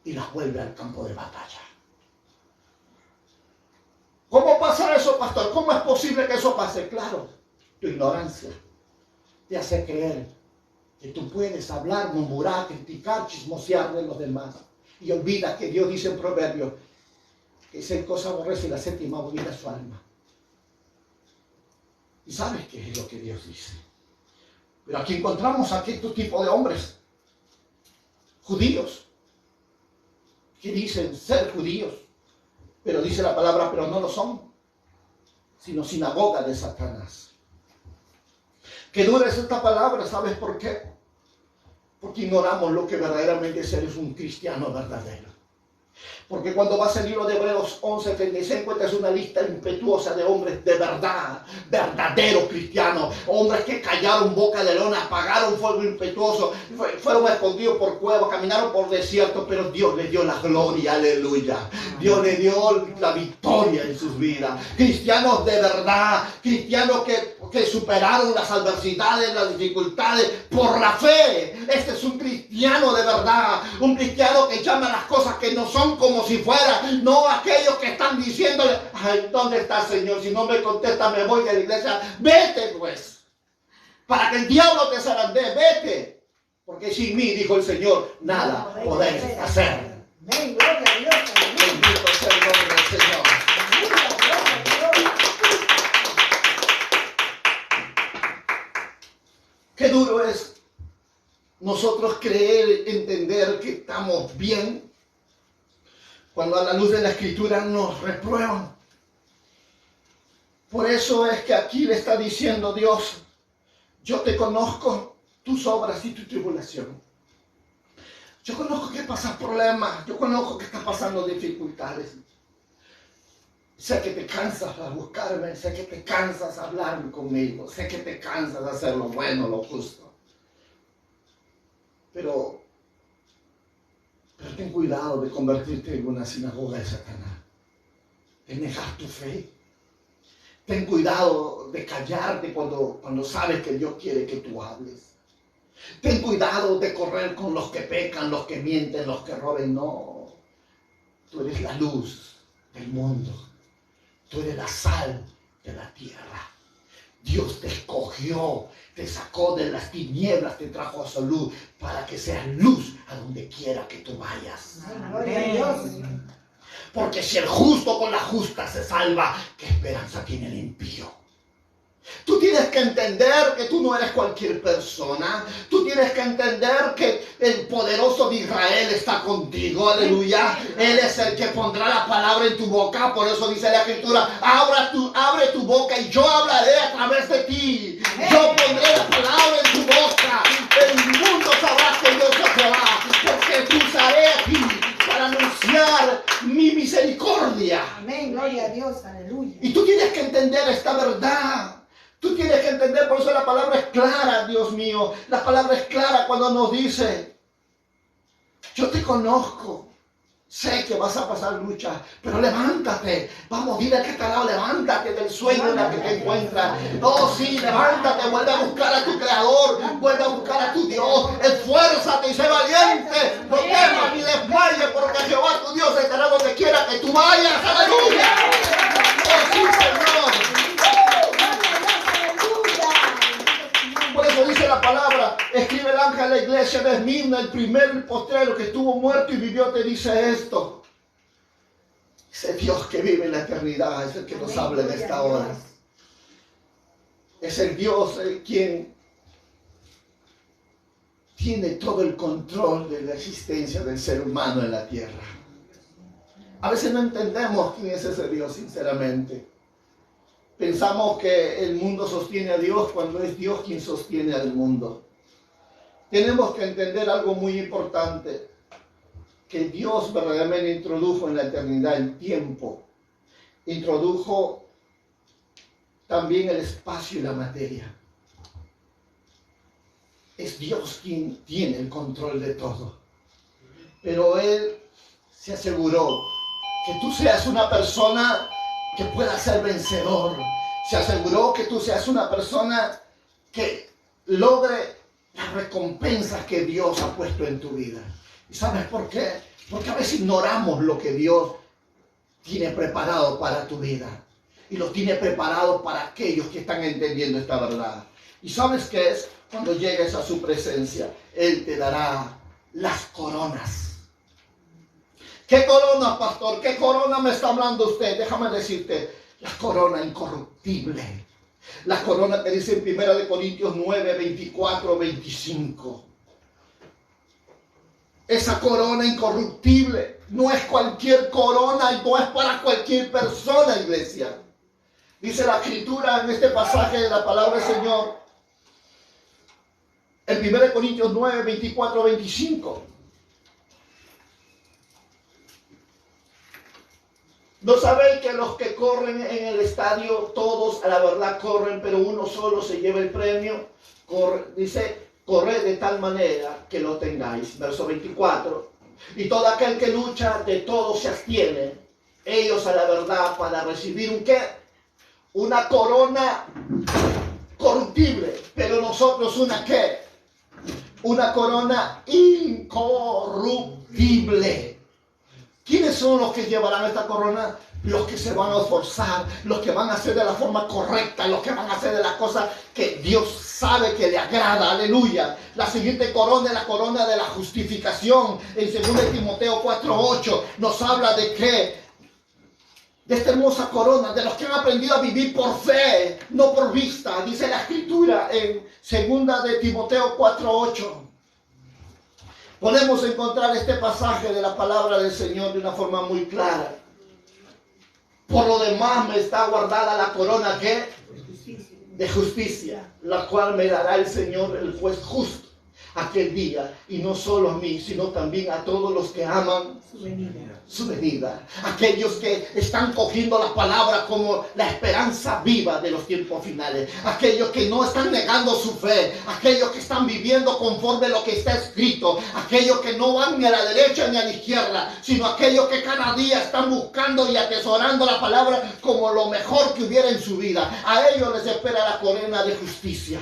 y las vuelve al campo de batalla. pastor, ¿cómo es posible que eso pase? Claro, tu ignorancia te hace creer que tú puedes hablar, murmurar, criticar, chismosear de los demás. Y olvida que Dios dice en Proverbios que 6 cosas aborrece y la séptima abomina su alma. ¿Y sabes qué es lo que Dios dice? Pero aquí encontramos a este tipo de hombres, judíos, que dicen ser judíos, pero dice la palabra, pero no lo son, sino sinagoga de Satanás. Qué dura es esta palabra, ¿sabes por qué? Porque ignoramos lo que verdaderamente es ser un cristiano verdadero. Porque cuando vas al libro de Hebreos 11:36 encuentras una lista impetuosa de hombres de verdad, verdaderos cristianos, hombres que callaron boca de león, apagaron fuego impetuoso, fueron escondidos por cuevas, caminaron por desiertos, pero Dios les dio la gloria, aleluya. Dios les dio la victoria en sus vidas. Cristianos de verdad, cristianos que superaron las adversidades, las dificultades por la fe. Este es un cristiano de verdad, un cristiano que llama las cosas que no son como si fuera, no aquellos que están diciéndole, ay, ¿dónde está, Señor? Si no me contesta, me voy de la iglesia. Vete, pues, para que el diablo te zarandee, vete, porque sin mí, dijo el Señor, nada podéis hacer. Bendito sea el nombre del Señor. Qué duro es nosotros creer, entender que estamos bien, cuando a la luz de la Escritura nos reprueban. Por eso es que aquí le está diciendo Dios, yo te conozco tus obras y tu tribulación. Yo conozco que pasas problemas, yo conozco que estás pasando dificultades. Sé que te cansas de buscarme, sé que te cansas de hablar conmigo, sé que te cansas de hacer lo bueno, lo justo. Pero ten cuidado de convertirte en una sinagoga de Satanás, de negar tu fe. Ten cuidado de callarte cuando sabes que Dios quiere que tú hables. Ten cuidado de correr con los que pecan, los que mienten, los que roben. No, tú eres la luz del mundo. Tú eres la sal de la tierra. Dios te escogió, te sacó de las tinieblas, te trajo a su luz para que seas luz a donde quiera que tú vayas. Gloria a Dios. Porque si el justo con la justa se salva, ¿qué esperanza tiene el impío? Tú tienes que entender que tú no eres cualquier persona. Tú tienes que entender que el poderoso de Israel está contigo. Aleluya. Él es el que pondrá la palabra en tu boca. Por eso dice la Escritura, abre tu boca y yo hablaré a través de ti. Yo pondré la palabra en tu boca. El mundo sabrá que yo soy Jehová, porque te usaré aquí para anunciar mi misericordia. Amén. Gloria a Dios. Aleluya. Y tú tienes que entender esta verdad. Tú tienes que entender, por eso la palabra es clara, Dios mío. La palabra es clara cuando nos dice, yo te conozco, sé que vas a pasar lucha, pero levántate. Vamos, dile al que está al lado, levántate del sueño en el que te encuentras. Oh, sí, levántate, vuelve a buscar a tu Creador, vuelve a buscar a tu Dios. Esfuérzate y sé valiente. No temas ni desmayes, porque Jehová tu Dios estará donde quiera que tú vayas. ¡Aleluya! Oh, sí, Señor. Por eso dice la palabra, escribe el ángel a la iglesia de Esmirna, el primero y el postrero que estuvo muerto y vivió, te dice esto. Ese Dios que vive en la eternidad es el que nos habla en esta hora. Es el Dios quien tiene todo el control de la existencia del ser humano en la tierra. A veces no entendemos quién es ese Dios, sinceramente. Pensamos que el mundo sostiene a Dios cuando es Dios quien sostiene al mundo. Tenemos que entender algo muy importante, que Dios verdaderamente introdujo en la eternidad el tiempo, introdujo también el espacio y la materia. Es Dios quien tiene el control de todo. Pero Él se aseguró que tú seas una persona que pueda ser vencedor. Se aseguró que tú seas una persona que logre las recompensas que Dios ha puesto en tu vida. ¿Y sabes por qué? Porque a veces ignoramos lo que Dios tiene preparado para tu vida. y lo tiene preparado para aquellos que están entendiendo esta verdad. ¿Y sabes qué es? Cuando llegues a su presencia, Él te dará las coronas. ¿Qué corona, pastor? ¿Qué corona me está hablando usted? Déjame decirte, la corona incorruptible. La corona que dice en 1 Corintios 9, 24, 25. Esa corona incorruptible no es cualquier corona y no es para cualquier persona, iglesia. Dice la Escritura en este pasaje de la palabra del Señor, en 1 Corintios 9, 24, 25. ¿No sabéis que los que corren en el estadio, todos a la verdad corren, pero uno solo se lleva el premio? Dice, corred de tal manera que lo tengáis. Verso 24. Y todo aquel que lucha, de todo se abstiene. Ellos a la verdad para recibir un ¿qué? Una corona corruptible, pero nosotros una ¿qué? Una corona incorruptible. ¿Quiénes son los que llevarán esta corona? Los que se van a esforzar, los que van a hacer de la forma correcta, los que van a hacer de las cosas que Dios sabe que le agrada. Aleluya. La siguiente corona es la corona de la justificación. En 2 Timoteo 4:8 nos habla de qué? De esta hermosa corona, de los que han aprendido a vivir por fe, no por vista. Dice la Escritura en 2 Timoteo 4:8. Podemos encontrar este pasaje de la palabra del Señor de una forma muy clara. Por lo demás me está guardada la corona ¿qué? De justicia, la cual me dará el Señor, el juez justo, aquel día. Y no solo a mí, sino también a todos los que aman su venida. Aquellos que están cogiendo la palabra como la esperanza viva de los tiempos finales. Aquellos que no están negando su fe. Aquellos que están viviendo conforme a lo que está escrito. Aquellos que no van ni a la derecha ni a la izquierda, sino aquellos que cada día están buscando y atesorando la palabra como lo mejor que hubiera en su vida. A ellos les espera la corona de justicia.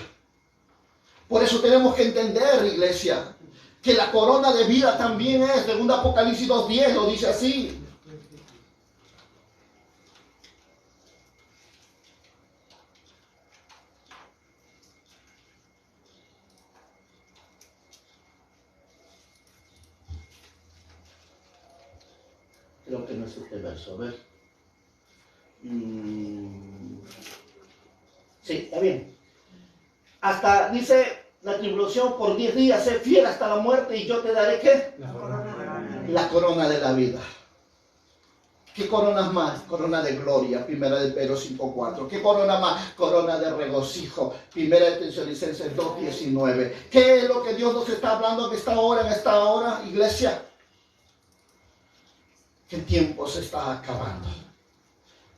Por eso tenemos que entender, iglesia, que la corona de vida también es, según Apocalipsis 2:10, lo dice así. Creo que no es este verso, a ver. Sí, está bien. Hasta, dice, la tribulación por 10 días, sé fiel hasta la muerte y yo te daré ¿qué? La corona de la vida. ¿Qué coronas más? Corona de gloria, 1 de Pedro 5:4. ¿Qué corona más? Corona de regocijo, 1 de Tesalonicenses 2:19. ¿Qué es lo que Dios nos está hablando en esta hora, iglesia? Que el tiempo se está acabando.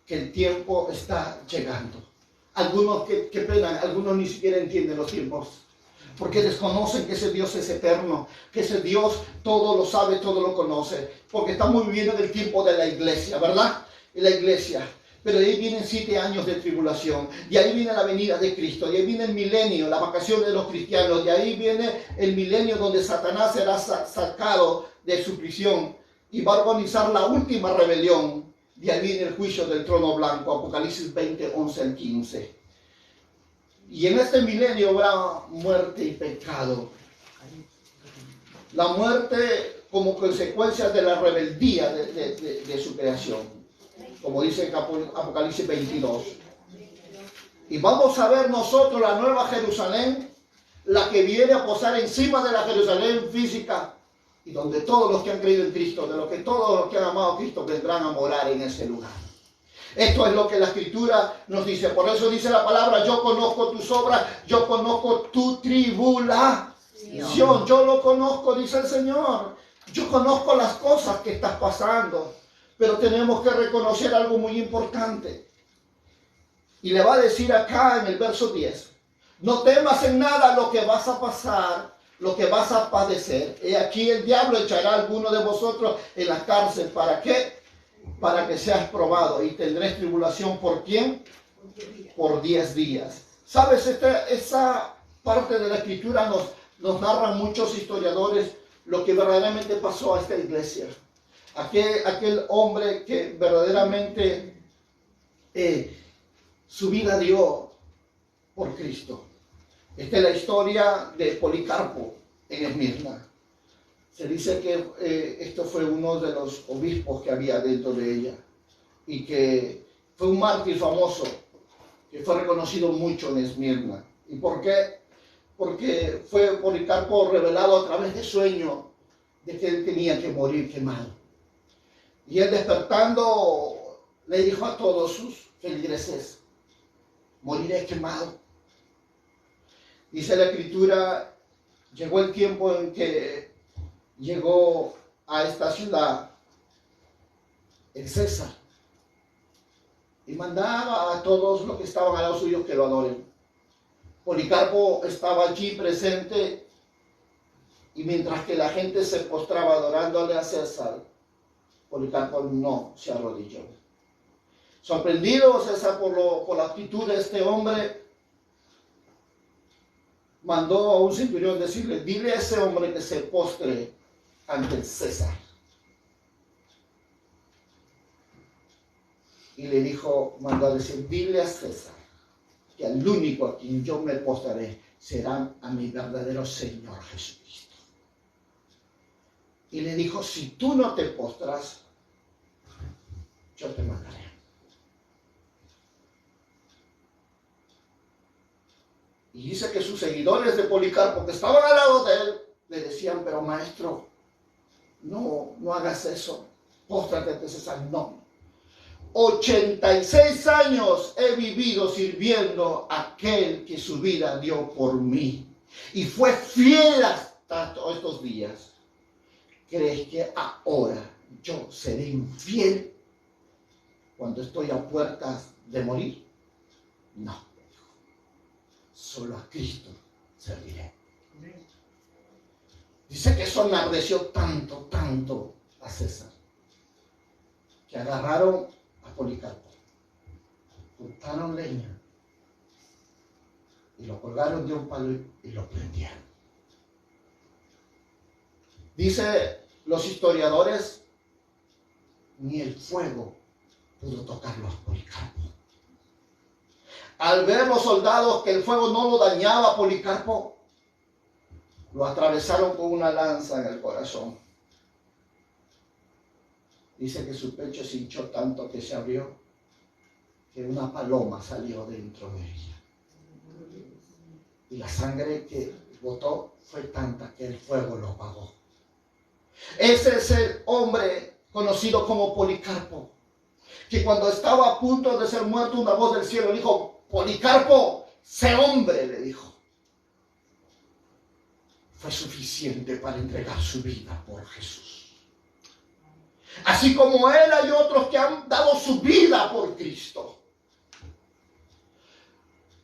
Que el tiempo está llegando. Algunos, qué pena, algunos ni siquiera entienden los tiempos. Porque desconocen que ese Dios es eterno, que ese Dios todo lo sabe, todo lo conoce. Porque estamos viviendo en el tiempo de la iglesia, ¿verdad? En la iglesia. Pero de ahí vienen 7 años de tribulación. De ahí viene la venida de Cristo. De ahí viene el milenio, la vacación de los cristianos. De ahí viene el milenio donde Satanás será sacado de su prisión y va a organizar la última rebelión. De ahí viene el juicio del trono blanco, Apocalipsis 20, 11 al 15. Y en este milenio habrá muerte y pecado. La muerte como consecuencia de la rebeldía de su creación, como dice en Apocalipsis 22. Y vamos a ver nosotros la nueva Jerusalén, la que viene a posar encima de la Jerusalén física, y donde todos los que han creído en Cristo, todos los que han amado a Cristo vendrán a morar en ese lugar. Esto es lo que la Escritura nos dice. Por eso dice la palabra, yo conozco tus obras, yo conozco tu tribulación. Yo lo conozco, dice el Señor. Yo conozco las cosas que estás pasando. Pero tenemos que reconocer algo muy importante. Y le va a decir acá en el verso 10. No temas en nada lo que vas a pasar, lo que vas a padecer. He aquí el diablo echará a alguno de vosotros en la cárcel. ¿Para qué? Para que seas probado. Y tendréis tribulación. ¿Por quién? Por 10 días. ¿Sabes? Esa parte de la Escritura nos narran muchos historiadores lo que verdaderamente pasó a esta iglesia. Aquel hombre que verdaderamente su vida dio por Cristo. Esta es la historia de Policarpo en Esmirna. Se dice que esto fue uno de los obispos que había dentro de ella y que fue un mártir famoso que fue reconocido mucho en Esmirna. ¿Y por qué? Porque fue Policarpo revelado a través de sueño de que él tenía que morir quemado. Y él despertando le dijo a todos sus feligreses: moriré quemado. Dice la Escritura, llegó el tiempo en que llegó a esta ciudad el César y mandaba a todos los que estaban al lado suyo que lo adoren. Policarpo estaba allí presente y mientras que la gente se postraba adorándole a César, Policarpo no se arrodilló. Sorprendido César por la actitud de este hombre, mandó a un centurión decirle: dile a ese hombre que se postre ante el César. Y le dijo, mandó a decir: dile a César que al único a quien yo me postraré será a mi verdadero Señor Jesucristo. Y le dijo: si tú no te postras, yo te mataré. Y dice que sus seguidores de Policarpo, que estaban al lado de él, le decían: pero maestro, no hagas eso, póstrate ante César. No, 86 años he vivido sirviendo a aquel que su vida dio por mí y fue fiel hasta todos estos días. ¿Crees que ahora yo seré infiel cuando estoy a puertas de morir? No. Solo a Cristo serviré. Dice que eso enardeció tanto a César, que agarraron a Policarpo, juntaron leña y lo colgaron de un palo y lo prendieron. Dice los historiadores, ni el fuego pudo tocarlo a Policarpo. Al ver los soldados que el fuego no lo dañaba a Policarpo, lo atravesaron con una lanza en el corazón. Dice que su pecho se hinchó tanto que se abrió, que una paloma salió dentro de ella. Y la sangre que botó fue tanta que el fuego lo apagó. Ese es el hombre conocido como Policarpo, que cuando estaba a punto de ser muerto, una voz del cielo dijo: Policarpo, sé hombre, le dijo. Fue suficiente para entregar su vida por Jesús. Así como él, hay otros que han dado su vida por Cristo.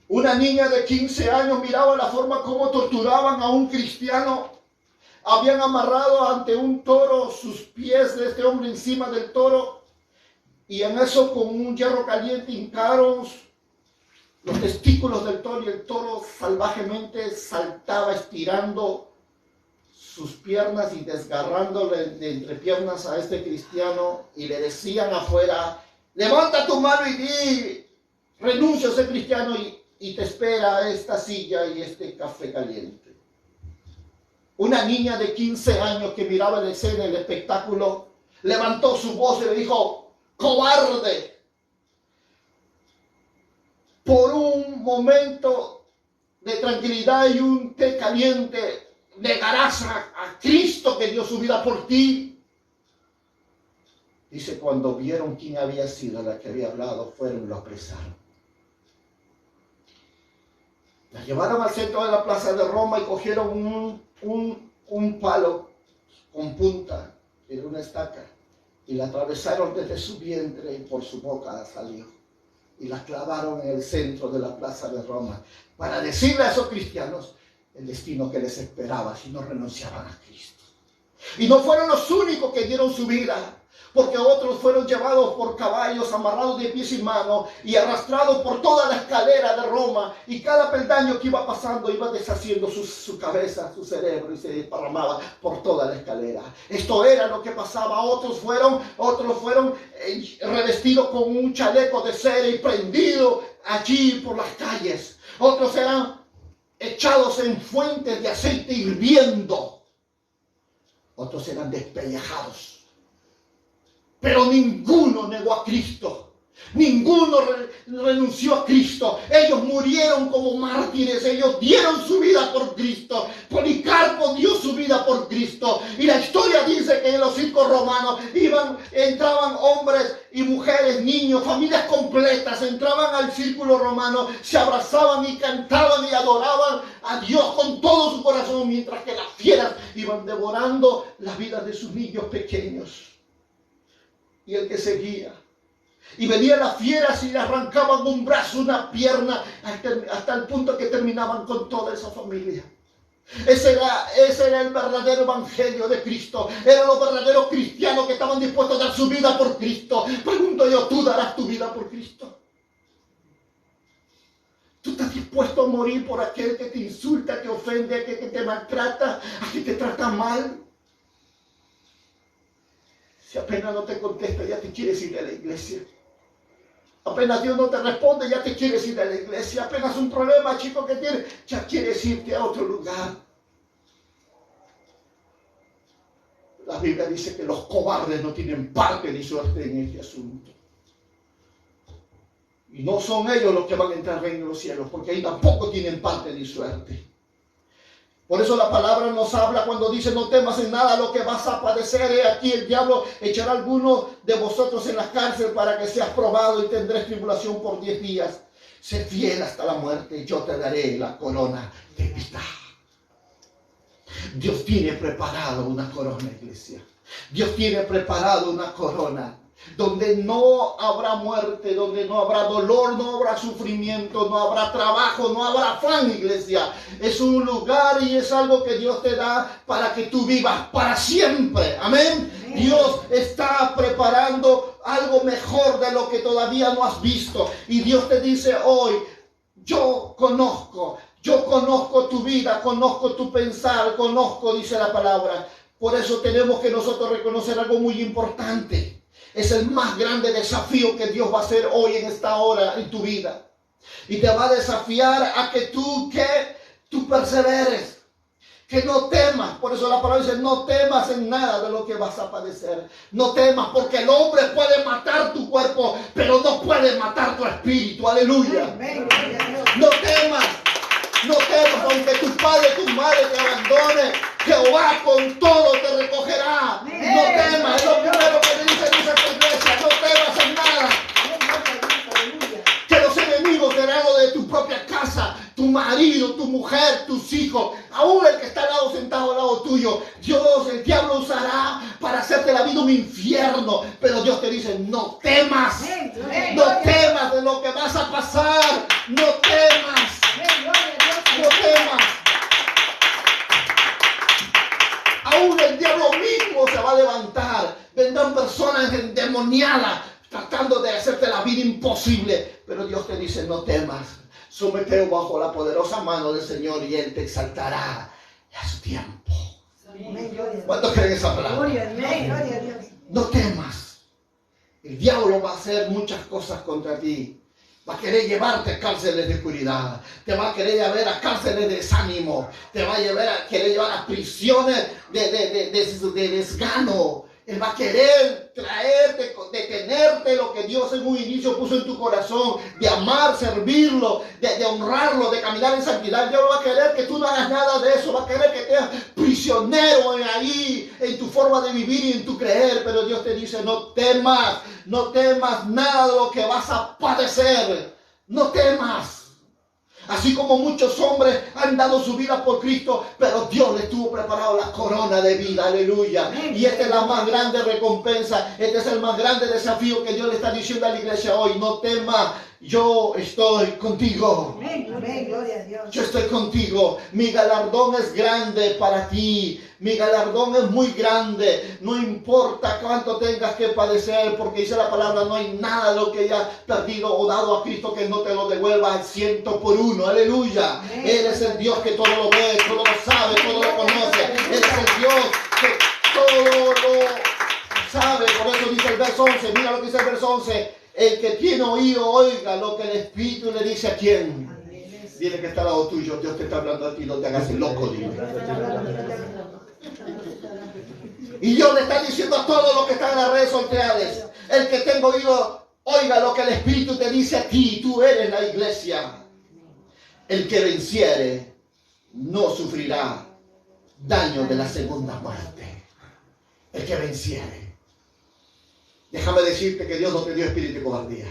Una niña de 15 años miraba la forma como torturaban a un cristiano. Habían amarrado ante un toro sus pies de este hombre encima del toro, y en eso con un hierro caliente hincaron los testículos del toro, y el toro salvajemente saltaba estirando sus piernas y desgarrándole de entre piernas a este cristiano, y le decían afuera: levanta tu mano y di, renuncia a ese cristiano y te espera esta silla y este café caliente. Una niña de 15 años que miraba la escena, el espectáculo, levantó su voz y le dijo: cobarde. Por un momento de tranquilidad y un té caliente, negarás a Cristo que dio su vida por ti. Dice, cuando vieron quién había sido la que había hablado, fueron y lo apresaron. La llevaron al centro de la plaza de Roma y cogieron un palo con punta, era una estaca, y la atravesaron desde su vientre y por su boca salió. Y la clavaron en el centro de la plaza de Roma para decirle a esos cristianos el destino que les esperaba si no renunciaban a Cristo. Y no fueron los únicos que dieron su vida, porque otros fueron llevados por caballos, amarrados de pies y manos y arrastrados por toda la escalera de Roma, y cada peldaño que iba pasando iba deshaciendo su cabeza, su cerebro, y se desparramaba por toda la escalera. Esto era lo que pasaba. Otros fueron revestidos con un chaleco de cera y prendidos allí por las calles. Otros serán echados en fuentes de aceite hirviendo. Otros serán despellejados. Pero ninguno negó a Cristo. Ninguno renunció a Cristo. Ellos murieron como mártires. Ellos dieron su vida por Cristo. Policarpo dio su vida por Cristo. Y la historia dice que en los circos romanos entraban hombres y mujeres, niños, familias completas. Entraban al círculo romano, se abrazaban y cantaban y adoraban a Dios con todo su corazón, mientras que las fieras iban devorando las vidas de sus niños pequeños. Y el que seguía. Y venían las fieras y le arrancaban un brazo, una pierna, hasta el punto que terminaban con toda esa familia. Ese era el verdadero evangelio de Cristo. Eran los verdaderos cristianos que estaban dispuestos a dar su vida por Cristo. Pregunto yo, ¿tú darás tu vida por Cristo? ¿Tú estás dispuesto a morir por aquel que te insulta, que ofende, aquel que te maltrata, aquel que te trata mal? Si apenas no te contesta, ya te quieres ir de la iglesia. Apenas Dios no te responde, ya te quieres ir de la iglesia. Apenas un problema, chico, que tienes, ya quieres irte a otro lugar. La Biblia dice que los cobardes no tienen parte ni suerte en este asunto. Y no son ellos los que van a entrar al reino de los cielos, porque ahí tampoco tienen parte ni suerte. Por eso la palabra nos habla cuando dice: no temas en nada lo que vas a padecer. He aquí el diablo echará a alguno de vosotros en la cárcel para que seas probado y tendréis tribulación por 10 días. Sé fiel hasta la muerte y yo te daré la corona de vida. Dios tiene preparado una corona, iglesia. Dios tiene preparado una corona donde no habrá muerte, donde no habrá dolor, no habrá sufrimiento, no habrá trabajo, no habrá afán, iglesia. Es un lugar y es algo que Dios te da para que tú vivas para siempre. Amén. Dios está preparando algo mejor de lo que todavía no has visto. Y Dios te dice hoy: yo conozco tu vida, conozco tu pensar, conozco, dice la palabra. Por eso tenemos que nosotros reconocer algo muy importante. Es el más grande desafío que Dios va a hacer hoy en esta hora en tu vida. Y te va a desafiar a que tú perseveres, que no temas. Por eso la palabra dice: no temas en nada de lo que vas a padecer. No temas, porque el hombre puede matar tu cuerpo, pero no puede matar tu espíritu. Aleluya. No temas. No temas, aunque tu padre, tu madre te abandone, Jehová con todo te recogerá. No temas, es lo primero que le dice Dios a tu iglesia: no temas en nada. Que los enemigos serán los de tu propia casa, tu marido, tu mujer, tus hijos, aún el que está al lado, sentado al lado tuyo. Dios, el diablo usará para hacerte la vida un infierno, pero Dios te dice: no temas. No temas de lo que vas a pasar. No temas. No temas. Aún el diablo mismo se va a levantar. Vendrán personas endemoniadas tratando de hacerte la vida imposible. Pero Dios te dice: no temas. Someteo bajo la poderosa mano del Señor y Él te exaltará a su tiempo. ¿Cuántos creen esa palabra? No temas. El diablo va a hacer muchas cosas contra ti. Va a querer llevarte a cárceles de oscuridad. Te va a querer llevar a cárceles de desánimo. Te va a querer llevar a prisiones de desgano. Él va a querer traerte, detenerte lo que Dios en un inicio puso en tu corazón. De amar, servirlo, de honrarlo, de caminar en santidad. Dios va a querer que tú no hagas nada de eso. Va a querer que seas prisionero ahí, en tu forma de vivir y en tu creer. Pero Dios te dice: no temas. No temas nada de lo que vas a padecer. No temas. Así como muchos hombres han dado su vida por Cristo, pero Dios les tuvo preparado la corona de vida. Aleluya. Y esta es la más grande recompensa. Este es el más grande desafío que Dios le está diciendo a la iglesia hoy. No temas. Yo estoy contigo. Amén, gloria a Dios. Yo estoy contigo. Mi galardón es grande para ti. Mi galardón es muy grande. No importa cuánto tengas que padecer, porque dice la palabra: no hay nada de lo que hayas perdido o dado a Cristo que no te lo devuelva al 100%. Aleluya. Amén. Él es el Dios que todo lo ve, todo lo sabe, todo lo conoce. Él es el Dios que todo lo sabe. Por eso dice el verso 11. Mira lo que dice el verso 11. El que tiene oído, oiga lo que el Espíritu le dice a quién. Dile que está al lado tuyo, Dios te está hablando a ti, no te hagas el loco, dile. Y Dios le está diciendo a todos los que están en las redes sociales, el que tenga oído, oiga lo que el Espíritu te dice a ti, tú eres la iglesia. El que venciere no sufrirá daño de la segunda muerte. El que venciere. Déjame decirte que Dios no te dio espíritu de cobardía.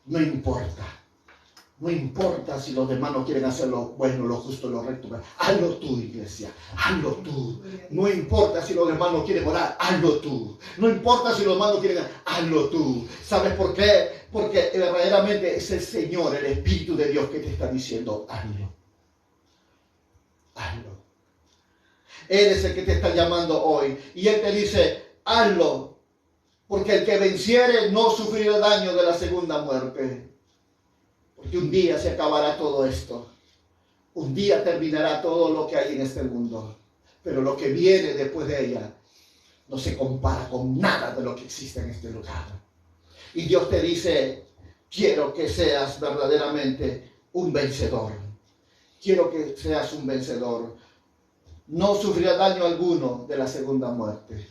No importa. No importa si los demás no quieren hacer lo bueno, lo justo, lo recto. Hazlo tú, iglesia. Hazlo tú. No importa si los demás no quieren orar. Hazlo tú. No importa si los demás no quieren. Hazlo tú. ¿Sabes por qué? Porque verdaderamente es el Señor, el Espíritu de Dios que te está diciendo, hazlo. Hazlo. Él es el que te está llamando hoy. Y Él te dice, hazlo. Porque el que venciere no sufrirá daño de la segunda muerte. Porque un día se acabará todo esto. Un día terminará todo lo que hay en este mundo. Pero lo que viene después de ella no se compara con nada de lo que existe en este lugar. Y Dios te dice, quiero que seas verdaderamente un vencedor. Quiero que seas un vencedor. No sufrirá daño alguno de la segunda muerte.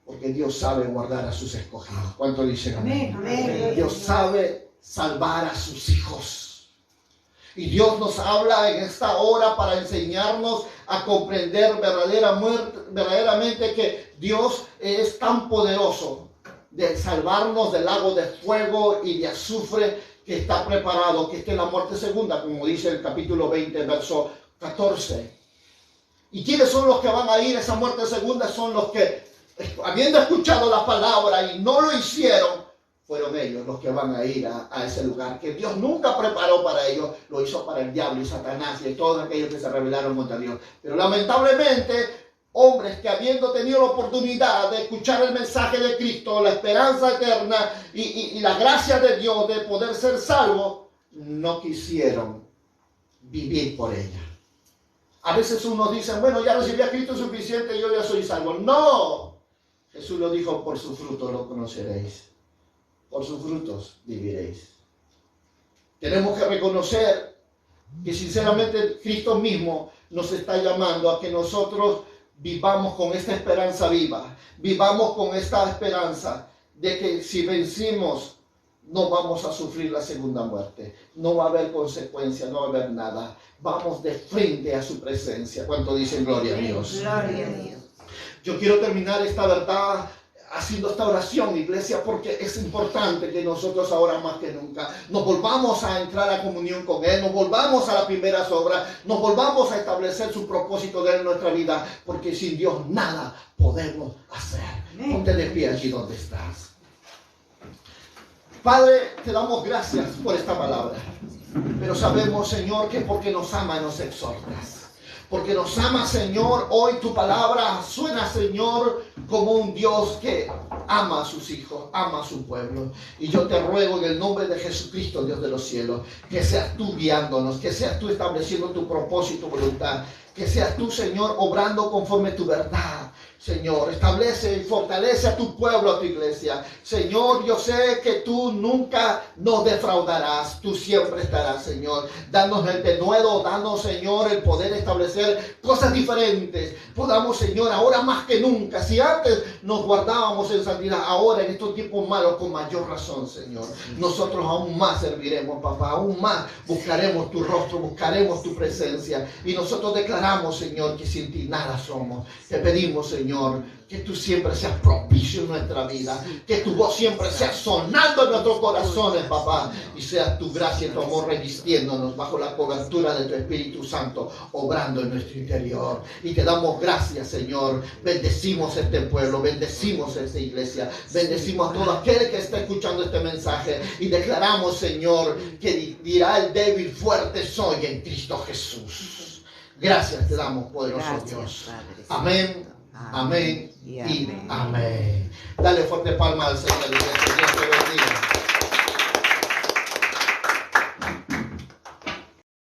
Porque Dios sabe guardar a sus escogidos. ¿Cuánto dicen amén? Amén. Dios sabe salvar a sus hijos. Y Dios nos habla en esta hora para enseñarnos a comprender verdaderamente que Dios es tan poderoso de salvarnos del lago de fuego y de azufre que está preparado, que esta es la muerte segunda, como dice el capítulo 20, verso 14. ¿Y quiénes son los que van a ir a esa muerte segunda? Son los que, habiendo escuchado la palabra y no lo hicieron, fueron ellos los que van a ir a ese lugar que Dios nunca preparó para ellos. Lo hizo para el diablo y Satanás y todos aquellos que se rebelaron contra Dios. Pero lamentablemente, hombres que habiendo tenido la oportunidad de escuchar el mensaje de Cristo, la esperanza eterna y la gracia de Dios de poder ser salvos, no quisieron vivir por ella. A veces unos dicen, bueno, ya recibí a Cristo suficiente, yo ya soy salvo. No, Jesús lo dijo, por sus frutos lo conoceréis. Por sus frutos viviréis. Tenemos que reconocer que sinceramente Cristo mismo nos está llamando a que nosotros vivamos con esta esperanza viva. Vivamos con esta esperanza de que si vencimos no vamos a sufrir la segunda muerte. No va a haber consecuencias, no va a haber nada. Vamos de frente a su presencia. ¿Cuánto dicen gloria a Dios? Gloria a Dios. Yo quiero terminar esta verdad haciendo esta oración, iglesia, porque es importante que nosotros ahora más que nunca nos volvamos a entrar a comunión con Él, nos volvamos a las primeras obras, nos volvamos a establecer su propósito de Él en nuestra vida, porque sin Dios nada podemos hacer. Ponte de pie allí donde estás. Padre, te damos gracias por esta palabra, pero sabemos, Señor, que porque nos amas nos exhortas. Porque nos ama, Señor, hoy tu palabra suena, Señor, como un Dios que ama a sus hijos, ama a su pueblo. Y yo te ruego en el nombre de Jesucristo, Dios de los cielos, que seas tú guiándonos, que seas tú estableciendo tu propósito, voluntad, que seas tú, Señor, obrando conforme tu verdad. Señor, establece y fortalece a tu pueblo, a tu iglesia. Señor, yo sé que tú nunca nos defraudarás. Tú siempre estarás, Señor. Danos el denuedo, danos, Señor, el poder establecer cosas diferentes. Podamos, Señor, ahora más que nunca. Si antes nos guardábamos en santidad, ahora en estos tiempos malos, con mayor razón, Señor. Nosotros aún más serviremos, papá. Aún más buscaremos tu rostro, buscaremos tu presencia. Y nosotros declaramos, Señor, que sin ti nada somos. Te pedimos, Señor, que tú siempre seas propicio en nuestra vida, que tu voz siempre sea sonando en nuestros corazones, papá, y sea tu gracia y tu amor revistiéndonos bajo la cobertura de tu Espíritu Santo, obrando en nuestro interior. Y te damos gracias, Señor. Bendecimos este pueblo, bendecimos esta iglesia, bendecimos a todo aquel que está escuchando este mensaje y declaramos, Señor, que dirá el débil, fuerte soy en Cristo Jesús. Gracias te damos, poderoso Dios. Amén. Amén y amén. Dale fuerte palma al Señor. Dios te bendiga.